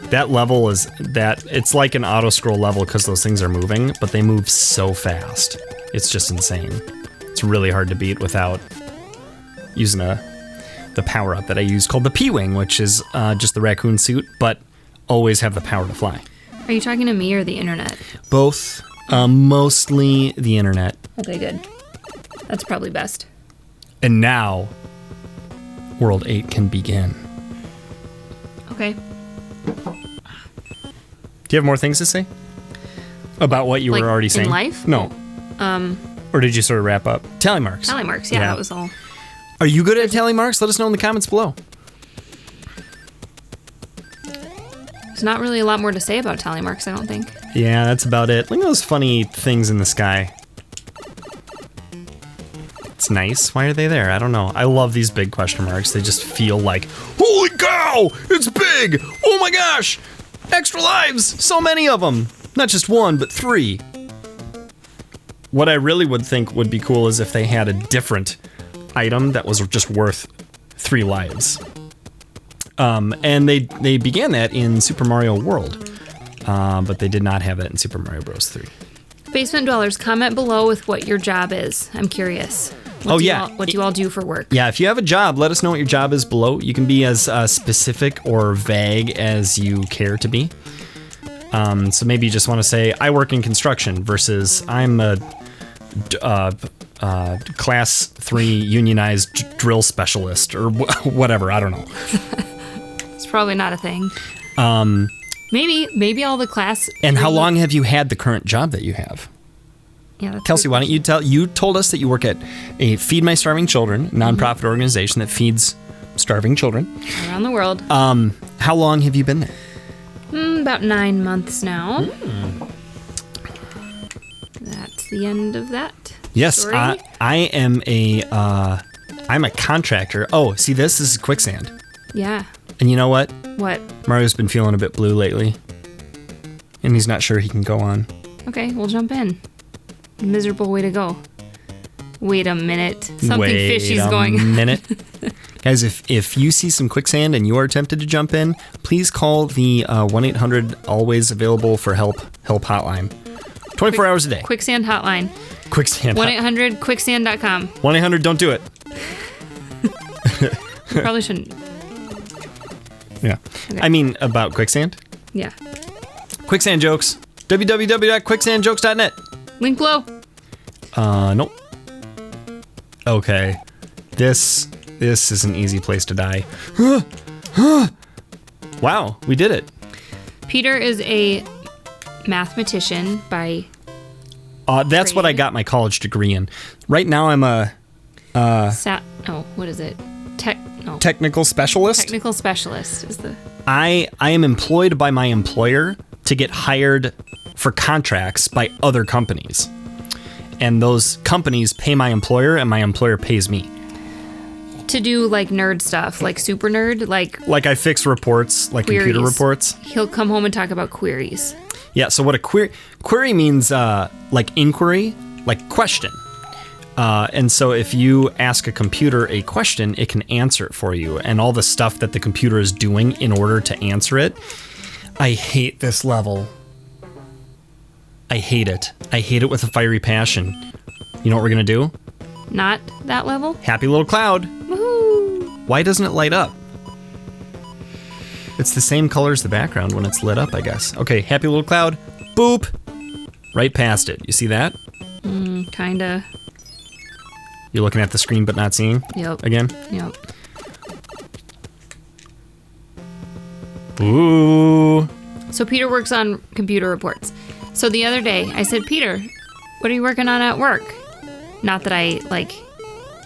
[SPEAKER 1] That level it's like an auto-scroll level because those things are moving, but they move so fast. It's just insane. It's really hard to beat without using the power-up that I use called the P-Wing, which is just the raccoon suit, but always have the power to fly.
[SPEAKER 2] Are you talking to me or the internet?
[SPEAKER 1] Both. Mostly the internet.
[SPEAKER 2] Okay, good. That's probably best.
[SPEAKER 1] And now, World 8 can begin.
[SPEAKER 2] Okay.
[SPEAKER 1] Do you have more things to say? About what you were already saying?
[SPEAKER 2] In life?
[SPEAKER 1] No. Or did you sort of wrap up? Tally marks.
[SPEAKER 2] Tally marks, yeah, that was all.
[SPEAKER 1] Are you good at tally marks? Let us know in the comments below.
[SPEAKER 2] There's not really a lot more to say about tally marks, I don't think.
[SPEAKER 1] Yeah, that's about it. Look at those funny things in the sky. It's nice. Why are they there? I don't know. I love these big question marks. They just feel like, holy cow, it's big. Oh my gosh, extra lives. So many of them. Not just 1, but 3. What I really would think would be cool is if they had a different item that was just worth 3 lives. And they began that in Super Mario World, but they did not have that in Super Mario Bros. 3.
[SPEAKER 2] Basement Dwellers, comment below with what your job is. I'm curious. What do you all do for work?
[SPEAKER 1] Yeah, if you have a job, let us know what your job is below. You can be as specific or vague as you care to be. So maybe you just want to say, I work in construction versus I'm a class 3 unionized drill specialist or whatever. I don't know.
[SPEAKER 2] It's probably not a thing. Maybe all the class.
[SPEAKER 1] And how long have you had the current job that you have?
[SPEAKER 2] Yeah, that's
[SPEAKER 1] Kelsey, why don't you tell? You told us that you work at a Feed My Starving Children nonprofit organization that feeds starving children
[SPEAKER 2] around the world.
[SPEAKER 1] How long have you been there?
[SPEAKER 2] About 9 months now. That's the end of that.
[SPEAKER 1] Yes,
[SPEAKER 2] story.
[SPEAKER 1] I am I'm a contractor. Oh, see, this is quicksand.
[SPEAKER 2] Yeah.
[SPEAKER 1] And you know what?
[SPEAKER 2] What?
[SPEAKER 1] Mario's been feeling a bit blue lately, and he's not sure he can go on.
[SPEAKER 2] Okay, we'll jump in. Miserable way to go. Wait a minute. Something fishy's going on.
[SPEAKER 1] Minute. Guys, if you see some quicksand and you are tempted to jump in, please call the 1-800 always available for help hotline. 24 hours a day.
[SPEAKER 2] Quicksand hotline.
[SPEAKER 1] Quicksand.
[SPEAKER 2] 1-800-quicksand.com.
[SPEAKER 1] 1-800 don't do it.
[SPEAKER 2] Probably shouldn't.
[SPEAKER 1] Yeah.
[SPEAKER 2] Okay.
[SPEAKER 1] I mean, about quicksand.
[SPEAKER 2] Yeah.
[SPEAKER 1] Quicksand jokes. www.quicksandjokes.net.
[SPEAKER 2] Link below.
[SPEAKER 1] Nope. Okay. This is an easy place to die. Wow, we did it.
[SPEAKER 2] Peter is a mathematician by
[SPEAKER 1] that's what I got my college degree in. Right now I'm a
[SPEAKER 2] what is it?
[SPEAKER 1] Technical specialist.
[SPEAKER 2] Technical specialist is the
[SPEAKER 1] I am employed by my employer to get hired for contracts by other companies. And those companies pay my employer and my employer pays me.
[SPEAKER 2] To do like nerd stuff, like super nerd, like
[SPEAKER 1] I fix reports, like
[SPEAKER 2] queries.
[SPEAKER 1] computer reports.
[SPEAKER 2] He'll come home and talk about queries.
[SPEAKER 1] Yeah, so what a query means, like inquiry, like question. And so if you ask a computer a question, it can answer it for you. And all the stuff that the computer is doing in order to answer it. I hate this level. I hate it. I hate it with a fiery passion. You know what we're going to do?
[SPEAKER 2] Not that level?
[SPEAKER 1] Happy little cloud.
[SPEAKER 2] Woohoo!
[SPEAKER 1] Why doesn't it light up? It's the same color as the background when it's lit up, I guess. Okay, happy little cloud. Boop. Right past it. You see that?
[SPEAKER 2] Kinda.
[SPEAKER 1] You're looking at the screen but not seeing?
[SPEAKER 2] Yep.
[SPEAKER 1] Again?
[SPEAKER 2] Yep.
[SPEAKER 1] Ooh.
[SPEAKER 2] So Peter works on computer reports. So the other day I said, Peter, what are you working on at work? Not that I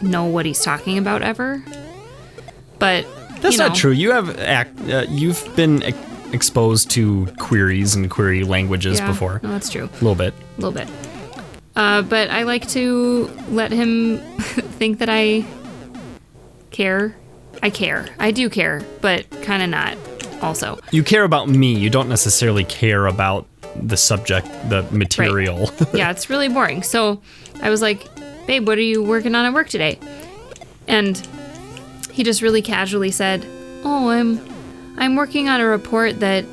[SPEAKER 2] know what he's talking about ever, but
[SPEAKER 1] that's not true. You have you've been exposed to queries and query languages before.
[SPEAKER 2] No, that's true.
[SPEAKER 1] A little bit.
[SPEAKER 2] But I like to let him think that I care. I care. I do care, but kind of not. Also,
[SPEAKER 1] you care about me. You don't necessarily care about the subject, the material.
[SPEAKER 2] Right. Yeah, it's really boring. So I was like, babe, what are you working on at work today? And he just really casually said, oh, I'm working on a report that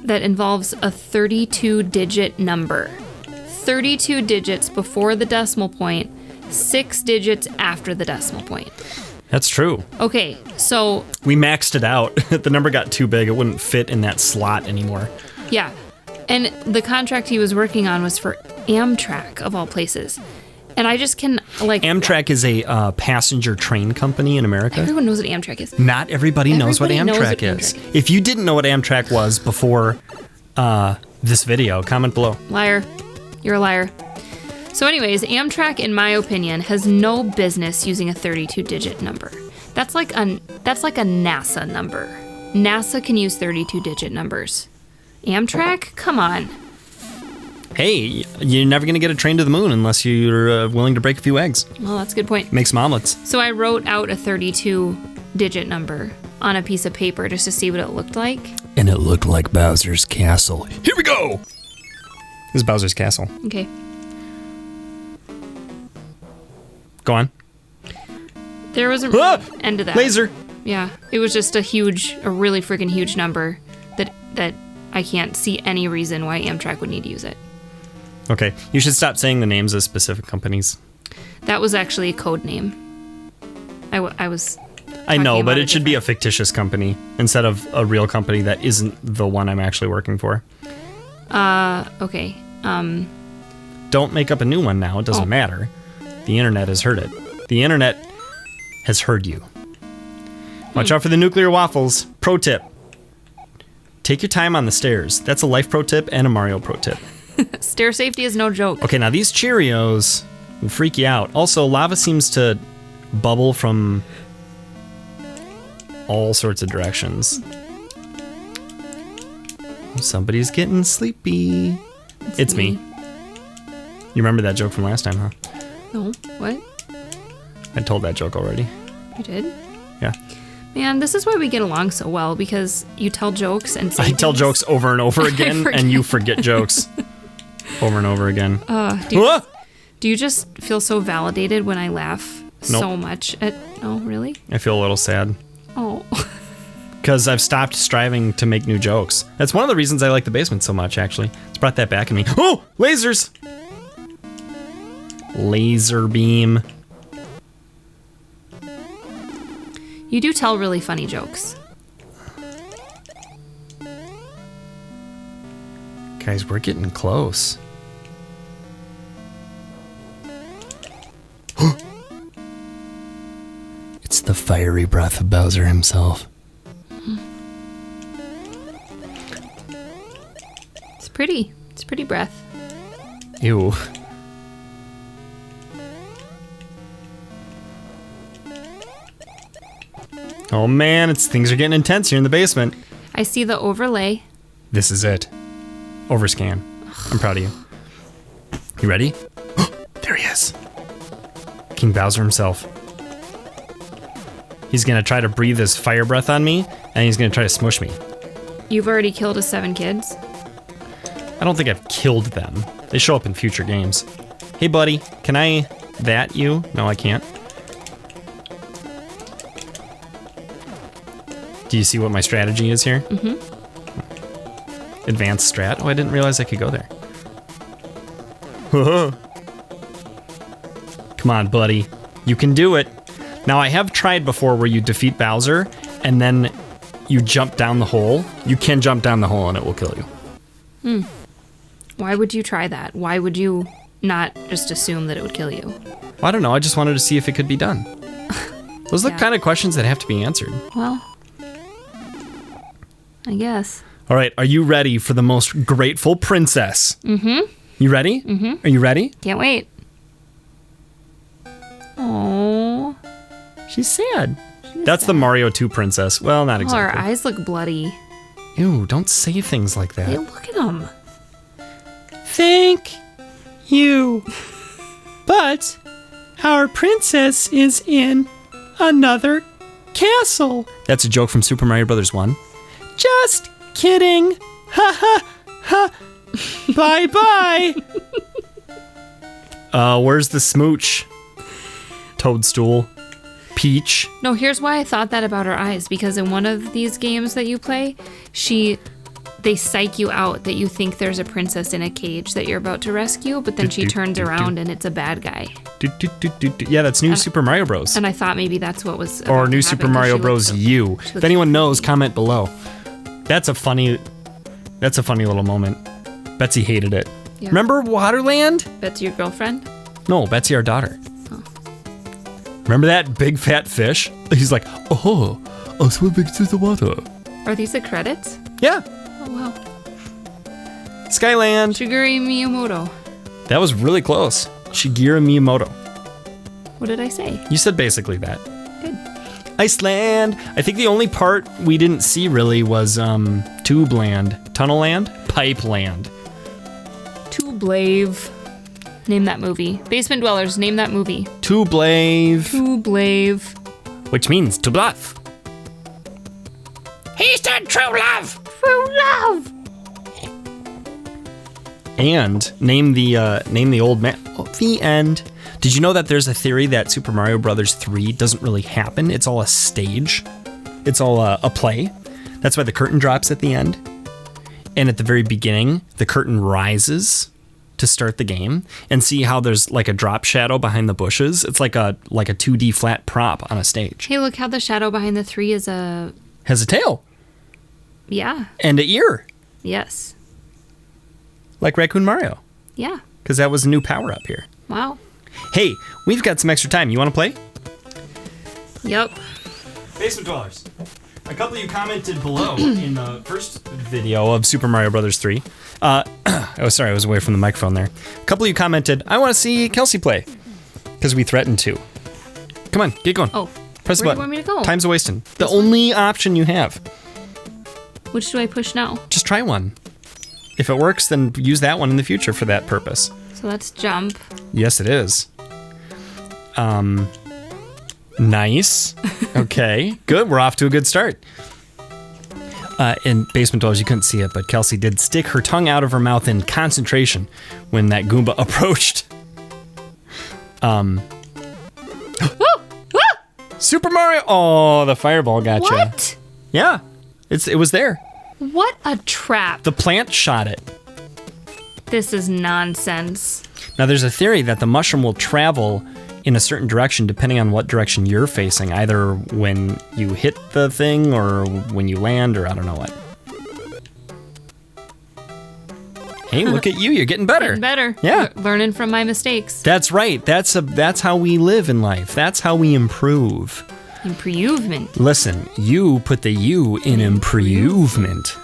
[SPEAKER 2] involves a 32-digit number. 32 digits before the decimal point, 6 digits after the decimal point.
[SPEAKER 1] That's true.
[SPEAKER 2] Okay, so
[SPEAKER 1] we maxed it out. The number got too big. It wouldn't fit in that slot anymore.
[SPEAKER 2] Yeah. And the contract he was working on was for Amtrak, of all places. And I just can,
[SPEAKER 1] Amtrak is a passenger train company in America.
[SPEAKER 2] Everyone knows what Amtrak is.
[SPEAKER 1] Not everybody knows what Amtrak is. If you didn't know what Amtrak was before this video, comment below.
[SPEAKER 2] Liar. You're a liar. So anyways, Amtrak, in my opinion, has no business using a 32-digit number. That's like a NASA number. NASA can use 32-digit numbers. Amtrak? Come on.
[SPEAKER 1] Hey, you're never going to get a train to the moon unless you're willing to break a few eggs.
[SPEAKER 2] Well, that's a good point.
[SPEAKER 1] Make some omelets.
[SPEAKER 2] So I wrote out a 32-digit number on a piece of paper just to see what it looked like.
[SPEAKER 1] And it looked like Bowser's Castle. Here we go! This is Bowser's Castle.
[SPEAKER 2] Okay.
[SPEAKER 1] Go on.
[SPEAKER 2] There was a end to that.
[SPEAKER 1] Laser!
[SPEAKER 2] Yeah, it was just a really freaking huge number that I can't see any reason why Amtrak would need to use it.
[SPEAKER 1] Okay, you should stop saying the names of specific companies.
[SPEAKER 2] That was actually a code name. I was.
[SPEAKER 1] I know,
[SPEAKER 2] talking
[SPEAKER 1] but
[SPEAKER 2] about
[SPEAKER 1] it should be a
[SPEAKER 2] different-
[SPEAKER 1] fictitious company instead of a real company that isn't the one I'm actually working for.
[SPEAKER 2] Okay.
[SPEAKER 1] Don't make up a new one now. It doesn't matter. The internet has heard it. The internet has heard you. Watch out for the nuclear waffles. Pro tip. Take your time on the stairs. That's a life pro tip and a Mario pro tip.
[SPEAKER 2] Stair safety is no joke.
[SPEAKER 1] Okay, now these Cheerios will freak you out. Also, lava seems to bubble from all sorts of directions. Somebody's getting sleepy. It's me. You remember that joke from last time, huh?
[SPEAKER 2] No. What?
[SPEAKER 1] I told that joke already.
[SPEAKER 2] You did?
[SPEAKER 1] Yeah.
[SPEAKER 2] Man, this is why we get along so well, because you tell jokes and say
[SPEAKER 1] I tell
[SPEAKER 2] things.
[SPEAKER 1] jokes over and over again,
[SPEAKER 2] forget.
[SPEAKER 1] and you forget jokes over and over again.
[SPEAKER 2] Do you just feel so validated when I laugh
[SPEAKER 1] Nope.
[SPEAKER 2] so much at... Oh, really?
[SPEAKER 1] I feel a little sad.
[SPEAKER 2] Oh.
[SPEAKER 1] Because I've stopped striving to make new jokes. That's one of the reasons I like the basement so much, actually. It's brought that back in me. Oh! Lasers! Laser beam.
[SPEAKER 2] You do tell really funny jokes.
[SPEAKER 1] Guys, we're getting close. It's the fiery breath of Bowser himself.
[SPEAKER 2] It's pretty. It's pretty breath.
[SPEAKER 1] Ew. Oh man, things are getting intense here in the basement.
[SPEAKER 2] I see the overlay.
[SPEAKER 1] This is it. Overscan. I'm proud of you. You ready? There he is. King Bowser himself. He's gonna try to breathe his fire breath on me, and he's gonna try to smush me.
[SPEAKER 2] You've already killed his 7 kids.
[SPEAKER 1] I don't think I've killed them. They show up in future games. Hey buddy, can I that you? No, I can't. Do you see what my strategy is here? Mm-hmm. Advanced strat? Oh, I didn't realize I could go there. Come on, buddy. You can do it. Now, I have tried before where you defeat Bowser, and then you jump down the hole. You can jump down the hole, and it will kill you.
[SPEAKER 2] Why would you try that? Why would you not just assume that it would kill you?
[SPEAKER 1] Well, I don't know. I just wanted to see if it could be done. Those are the
[SPEAKER 2] Yeah.
[SPEAKER 1] kind of questions that have to be answered.
[SPEAKER 2] Well, I guess.
[SPEAKER 1] All right, are you ready for the most grateful princess? Mm-hmm. You ready? Mm-hmm. Are you ready?
[SPEAKER 2] Can't wait. Oh,
[SPEAKER 1] She's sad. That's the Mario 2 princess. Well, not
[SPEAKER 2] her
[SPEAKER 1] exactly.
[SPEAKER 2] eyes look bloody.
[SPEAKER 1] Ew, don't say things like that.
[SPEAKER 2] Hey, look at them.
[SPEAKER 1] Thank you. But our princess is in another castle. That's a joke from Super Mario Brothers 1. Just kidding. Ha ha ha. Bye bye. Where's the smooch? Toadstool. Peach.
[SPEAKER 2] No, here's why I thought that about her eyes, because in one of these games that you play, they psych you out that you think there's a princess in a cage that you're about to rescue, but then she turns around and it's a bad guy.
[SPEAKER 1] Yeah, that's new Super Mario Bros.
[SPEAKER 2] And I thought maybe that's what was about
[SPEAKER 1] Or
[SPEAKER 2] to
[SPEAKER 1] new
[SPEAKER 2] happen,
[SPEAKER 1] Super
[SPEAKER 2] 'cause
[SPEAKER 1] Mario
[SPEAKER 2] she
[SPEAKER 1] Bros.
[SPEAKER 2] looked
[SPEAKER 1] U.
[SPEAKER 2] she
[SPEAKER 1] If
[SPEAKER 2] looked
[SPEAKER 1] anyone knows,
[SPEAKER 2] creepy.
[SPEAKER 1] comment below. That's a funny little moment. Betsy hated it.
[SPEAKER 2] Yeah.
[SPEAKER 1] Remember Waterland?
[SPEAKER 2] Betsy, your girlfriend?
[SPEAKER 1] No, Betsy, our daughter. Remember that big fat fish? He's like, oh, I swim into the water.
[SPEAKER 2] Are these the credits?
[SPEAKER 1] Yeah,
[SPEAKER 2] Oh, wow.
[SPEAKER 1] Skyland.
[SPEAKER 2] Shigeru Miyamoto.
[SPEAKER 1] That was really close. Shigeru Miyamoto.
[SPEAKER 2] What did I say?
[SPEAKER 1] You said basically that.
[SPEAKER 2] Good.
[SPEAKER 1] Iceland. I think the only part we didn't see really was Tube Land, Tunnel Land, Pipe Land.
[SPEAKER 2] Tublave. Name that movie. Basement Dwellers, name that movie.
[SPEAKER 1] Tublave,
[SPEAKER 2] Tublave.
[SPEAKER 1] which means to bluff. He said true love.
[SPEAKER 2] True love.
[SPEAKER 1] And name the old man. Oh, the end. Did you know that there's a theory that Super Mario Brothers 3 doesn't really happen? It's all a stage. It's all a play. That's why the curtain drops at the end. And at the very beginning, the curtain rises to start the game and see how there's like a drop shadow behind the bushes. It's like a 2D flat prop on a stage.
[SPEAKER 2] Hey, look how the shadow behind the 3 is a...
[SPEAKER 1] Has a tail.
[SPEAKER 2] Yeah.
[SPEAKER 1] And an ear.
[SPEAKER 2] Yes.
[SPEAKER 1] Like Raccoon Mario.
[SPEAKER 2] Yeah.
[SPEAKER 1] Because that was a new power-up here.
[SPEAKER 2] Wow.
[SPEAKER 1] Hey, we've got some extra time. You want to play?
[SPEAKER 2] Yep.
[SPEAKER 1] Basement Dwellers. A couple of you commented below in the first video of Super Mario Bros. 3. Oh, sorry, I was away from the microphone there. A couple of you commented, I want to see Kelsey play. Because we threatened to. Come on, get going.
[SPEAKER 2] Oh.
[SPEAKER 1] Press the
[SPEAKER 2] Where
[SPEAKER 1] button.
[SPEAKER 2] do you want me to go?
[SPEAKER 1] Time's a wasting. The only option you have.
[SPEAKER 2] Which do I push now?
[SPEAKER 1] Just try one. If it works, then use that one in the future for that purpose.
[SPEAKER 2] So that's jump.
[SPEAKER 1] Yes, it is. Nice. Okay, good. We're off to a good start. In Basement Dwellers, you couldn't see it, but Kelsey did stick her tongue out of her mouth in concentration when that Goomba approached.
[SPEAKER 2] Woo! Woo!
[SPEAKER 1] Super Mario. Oh, the fireball got you.
[SPEAKER 2] What?
[SPEAKER 1] Yeah, it was there.
[SPEAKER 2] What a trap.
[SPEAKER 1] The plant shot it.
[SPEAKER 2] This is nonsense.
[SPEAKER 1] Now, there's a theory that the mushroom will travel in a certain direction depending on what direction you're facing, either when you hit the thing or when you land, or I don't know what. Hey, look at you. You're getting better.
[SPEAKER 2] Getting better.
[SPEAKER 1] Yeah.
[SPEAKER 2] Learning from my mistakes.
[SPEAKER 1] That's right. That's how we live in life. That's how we improve.
[SPEAKER 2] Improvement.
[SPEAKER 1] Listen, you put the U in improvement.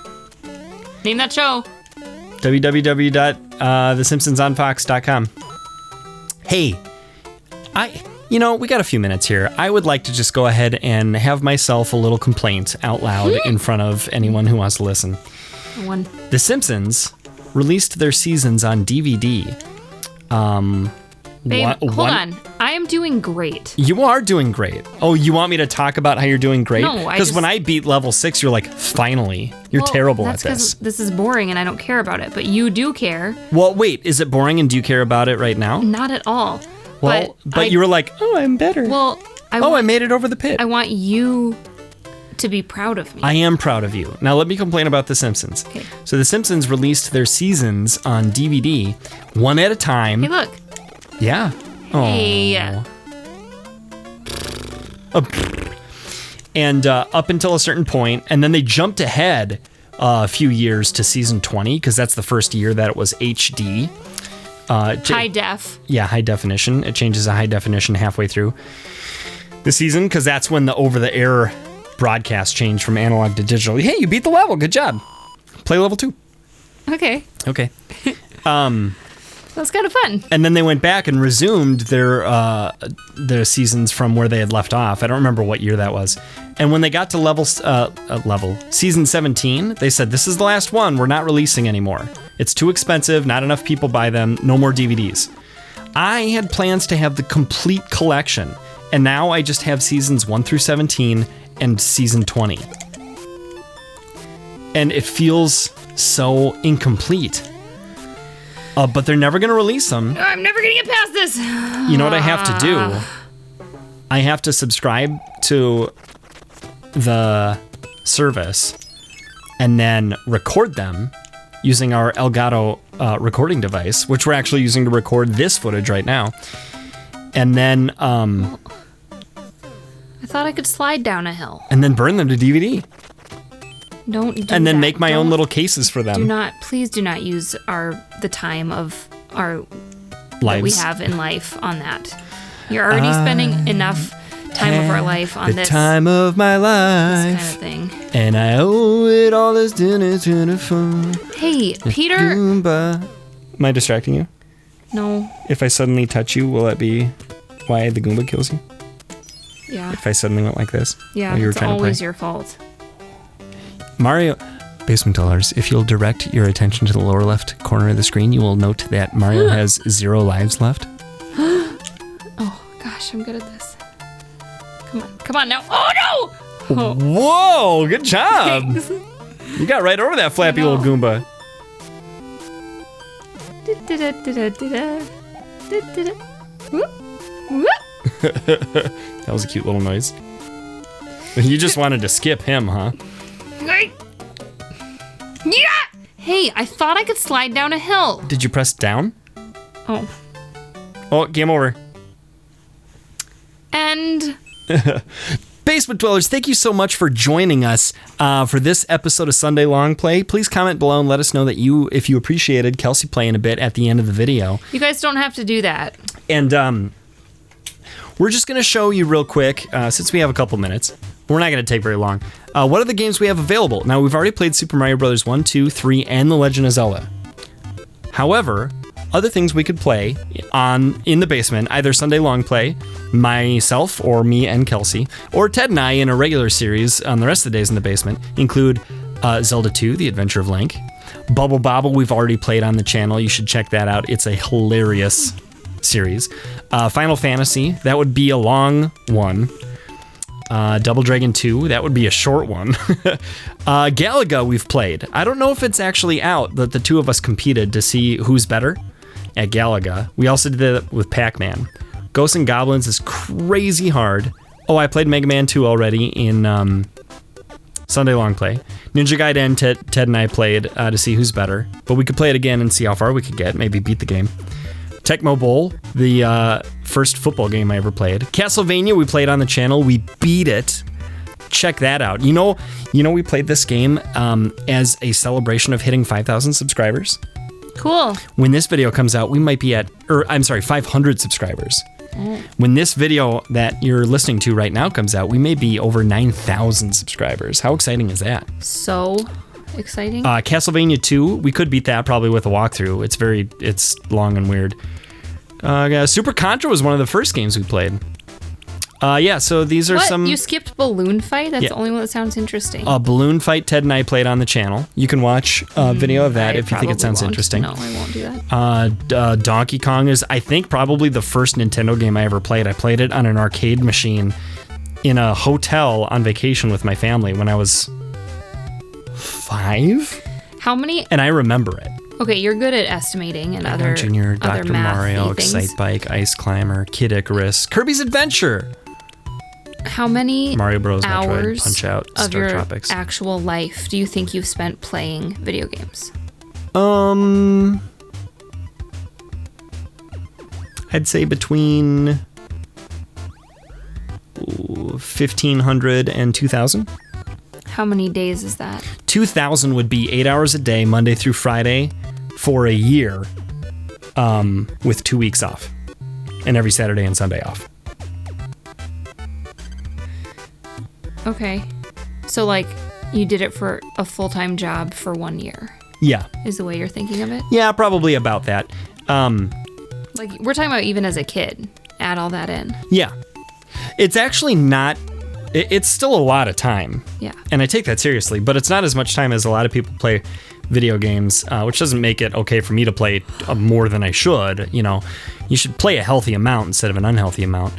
[SPEAKER 2] Name that show.
[SPEAKER 1] www.thesimpsonsonfox.com. Hey, we got a few minutes here. I would like to just go ahead and have myself a little complaint out loud in front of anyone who wants to listen.
[SPEAKER 2] One.
[SPEAKER 1] The Simpsons released their seasons on DVD.
[SPEAKER 2] Babe, hold on. I am doing great.
[SPEAKER 1] You are doing great. Oh, you want me to talk about how you're doing great?
[SPEAKER 2] No,
[SPEAKER 1] because when I beat level 6, you're like, finally. You're terrible at this.
[SPEAKER 2] This is boring and I don't care about it, but you do care.
[SPEAKER 1] Well, wait, is it boring and do you care about it right now?
[SPEAKER 2] Not at all.
[SPEAKER 1] Well, but you were like, oh, I'm better.
[SPEAKER 2] Well,
[SPEAKER 1] I made it over the pit.
[SPEAKER 2] I want you to be proud of me.
[SPEAKER 1] I am proud of you. Now let me complain about The Simpsons.
[SPEAKER 2] Okay.
[SPEAKER 1] So The Simpsons released their seasons on DVD, one at a time.
[SPEAKER 2] Hey, look.
[SPEAKER 1] Yeah.
[SPEAKER 2] Hey.
[SPEAKER 1] And up until a certain point, and then they jumped ahead a few years to season 20, because that's the first year that it was HD.
[SPEAKER 2] High def.
[SPEAKER 1] Yeah, high definition. It changes to high definition halfway through the season, because that's when the over-the-air broadcast changed from analog to digital. Hey, you beat the level. Good job. Play level 2.
[SPEAKER 2] Okay.
[SPEAKER 1] Okay.
[SPEAKER 2] That's kind of fun.
[SPEAKER 1] And then they went back and resumed their seasons from where they had left off. I don't remember what year that was. And when they got to season 17, they said, this is the last one. We're not releasing anymore. It's too expensive. Not enough people buy them. No more DVDs. I had plans to have the complete collection. And now I just have seasons 1 through 17 and season 20. And it feels so incomplete. But they're never going to release them.
[SPEAKER 2] I'm never going to get past this.
[SPEAKER 1] You know what I have to do? I have to subscribe to the service and then record them using our Elgato recording device, which we're actually using to record this footage right now. And then
[SPEAKER 2] I thought I could slide down a hill.
[SPEAKER 1] and then burn them to DVD.
[SPEAKER 2] Don't do
[SPEAKER 1] And then
[SPEAKER 2] that.
[SPEAKER 1] make my own little cases for them.
[SPEAKER 2] Please do not use the time of our that we
[SPEAKER 1] Lives.
[SPEAKER 2] have in life on that. You're already spending enough time of our life on
[SPEAKER 1] the
[SPEAKER 2] this
[SPEAKER 1] time of my life,
[SPEAKER 2] kind of thing.
[SPEAKER 1] and I owe it all this dinner to the phone.
[SPEAKER 2] Hey, Peter.
[SPEAKER 1] Goomba. Am I distracting you?
[SPEAKER 2] No.
[SPEAKER 1] If I suddenly touch you, will that be why the Goomba kills you?
[SPEAKER 2] Yeah.
[SPEAKER 1] If I suddenly went like this?
[SPEAKER 2] Yeah.
[SPEAKER 1] while you were
[SPEAKER 2] It's
[SPEAKER 1] trying to
[SPEAKER 2] always
[SPEAKER 1] play?
[SPEAKER 2] your fault.
[SPEAKER 1] Mario. Basement Dwellers, if you'll direct your attention to the lower left corner of the screen, you will note that Mario has 0 lives left.
[SPEAKER 2] Oh, gosh, I'm good at this. Come on now. Oh, no! Oh.
[SPEAKER 1] Whoa, good job.
[SPEAKER 2] Thanks.
[SPEAKER 1] You got right over that flappy
[SPEAKER 2] I know.
[SPEAKER 1] little Goomba.
[SPEAKER 2] Whoop, whoop.
[SPEAKER 1] That was a cute little noise. You just wanted to skip him, huh?
[SPEAKER 2] Yeah! Hey, I thought I could slide down a hill.
[SPEAKER 1] Did you press down? Oh, game over.
[SPEAKER 2] And...
[SPEAKER 1] Basement Dwellers, thank you so much for joining us for this episode of Sunday Longplay. Please comment below and let us know that if you appreciated Kelsey playing a bit at the end of the video.
[SPEAKER 2] You guys don't have to do that.
[SPEAKER 1] And we're just going to show you real quick, since we have a couple minutes. We're not going to take very long. What are the games we have available? Now, we've already played Super Mario Bros. 1, 2, 3, and The Legend of Zelda. However, other things we could play in the basement, either Sunday Longplay, myself or me and Kelsey, or Ted and I in a regular series on the rest of the days in the basement, include Zelda 2, The Adventure of Link. Bubble Bobble, we've already played on the channel. You should check that out. It's a hilarious series. Final Fantasy, that would be a long one. Double Dragon 2, that would be a short one. Galaga we've played. I don't know if it's actually out, that the two of us competed to see who's better at Galaga. We also did that with Pac-Man. Ghosts and Goblins is crazy hard. Oh, I played Mega Man 2 already in Sunday Longplay. Ninja Gaiden, Ted and I played to see who's better, but we could play it again and see how far we could get, maybe beat the game. Tecmo Bowl, the first football game I ever played. Castlevania, we played on the channel. We beat it. Check that out. You know, we played this game as a celebration of hitting 5,000 subscribers.
[SPEAKER 2] Cool.
[SPEAKER 1] When this video comes out, we might be at, 500 subscribers. When this video that you're listening to right now comes out, we may be over 9,000 subscribers. How exciting is that?
[SPEAKER 2] So exciting.
[SPEAKER 1] Castlevania 2, we could beat that probably with a walkthrough. It's long and weird. Super Contra was one of the first games we played. So these are some...
[SPEAKER 2] You skipped Balloon Fight? That's the only one that sounds interesting.
[SPEAKER 1] Balloon Fight, Ted and I played on the channel. You can watch a video of that if you think it sounds interesting.
[SPEAKER 2] No, I won't do that.
[SPEAKER 1] Donkey Kong is, I think, probably the first Nintendo game I ever played. I played it on an arcade machine in a hotel on vacation with my family when I was 5.
[SPEAKER 2] How many?
[SPEAKER 1] And I remember it.
[SPEAKER 2] Okay, you're good at estimating and other
[SPEAKER 1] Junior,
[SPEAKER 2] other
[SPEAKER 1] Dr. Mario, Excite Bike, Ice Climber, Kid Icarus, Kirby's Adventure.
[SPEAKER 2] How many
[SPEAKER 1] Mario Bros.
[SPEAKER 2] hours
[SPEAKER 1] Metroid, Punch-Out,
[SPEAKER 2] of
[SPEAKER 1] Star
[SPEAKER 2] your
[SPEAKER 1] Tropics.
[SPEAKER 2] actual life do you think you've spent playing video games?
[SPEAKER 1] I'd say between 1,500 and 2,000.
[SPEAKER 2] How many days is that?
[SPEAKER 1] 2,000 would be 8 hours a day, Monday through Friday, for a year, with 2 weeks off, and every Saturday and Sunday off.
[SPEAKER 2] Okay. So, like, you did it for a full-time job for 1 year.
[SPEAKER 1] Yeah.
[SPEAKER 2] Is the way you're thinking of it?
[SPEAKER 1] Yeah, probably about that.
[SPEAKER 2] Like, we're talking about even as a kid. Add all that in.
[SPEAKER 1] Yeah. It's actually not... It's still a lot of time.
[SPEAKER 2] Yeah.
[SPEAKER 1] And I take that seriously, but it's not as much time as a lot of people play video games, which doesn't make it okay for me to play more than I should. You know, you should play a healthy amount instead of an unhealthy amount.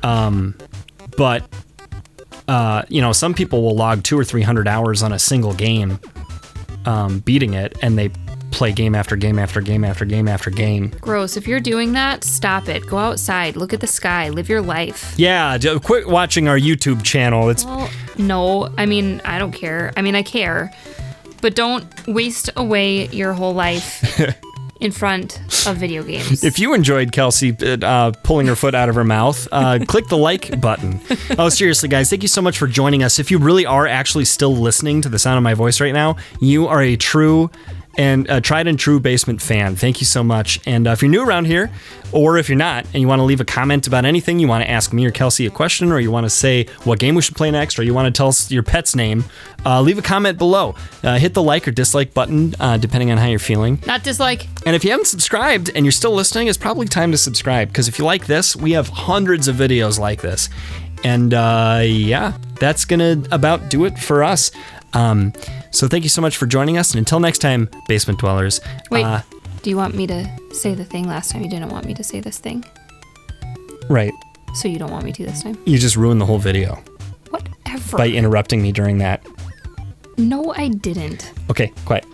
[SPEAKER 1] But some people will log 200 or 300 hours on a single game, beating it, and they play game after game after game after game after game.
[SPEAKER 2] Gross. If you're doing that, stop it. Go outside. Look at the sky. Live your life.
[SPEAKER 1] Yeah, quit watching our YouTube channel.
[SPEAKER 2] Well, no. I mean, I don't care. I mean, I care. But don't waste away your whole life in front of video games.
[SPEAKER 1] If you enjoyed Kelsey pulling her foot out of her mouth, click the like button. Oh, seriously, guys, thank you so much for joining us. If you really are actually still listening to the sound of my voice right now, you are a true and tried and true basement fan. Thank you so much. And if you're new around here, or if you're not, and you want to leave a comment about anything, you want to ask me or Kelsey a question, or you want to say what game we should play next, or you want to tell us your pet's name, leave a comment below. Hit the like or dislike button, depending on how you're feeling.
[SPEAKER 2] Not dislike.
[SPEAKER 1] And if you haven't subscribed and you're still listening, it's probably time to subscribe, because if you like this, we have hundreds of videos like this. And that's going to about do it for us. So thank you so much for joining us, and until next time, Basement Dwellers.
[SPEAKER 2] Wait, do you want me to say the thing last time? You didn't want me to say this thing?
[SPEAKER 1] Right.
[SPEAKER 2] So you don't want me to this time?
[SPEAKER 1] You just ruined the whole video.
[SPEAKER 2] Whatever.
[SPEAKER 1] By interrupting me during that.
[SPEAKER 2] No, I didn't.
[SPEAKER 1] Okay, quiet.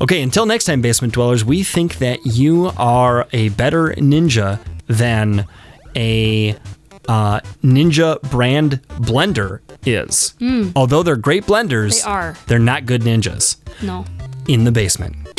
[SPEAKER 2] Okay,
[SPEAKER 1] until next time, Basement Dwellers, we think that you are a better ninja than a ninja brand blender is. Although they're great blenders,
[SPEAKER 2] they are.
[SPEAKER 1] They're not good ninjas.
[SPEAKER 2] No.
[SPEAKER 1] In the basement.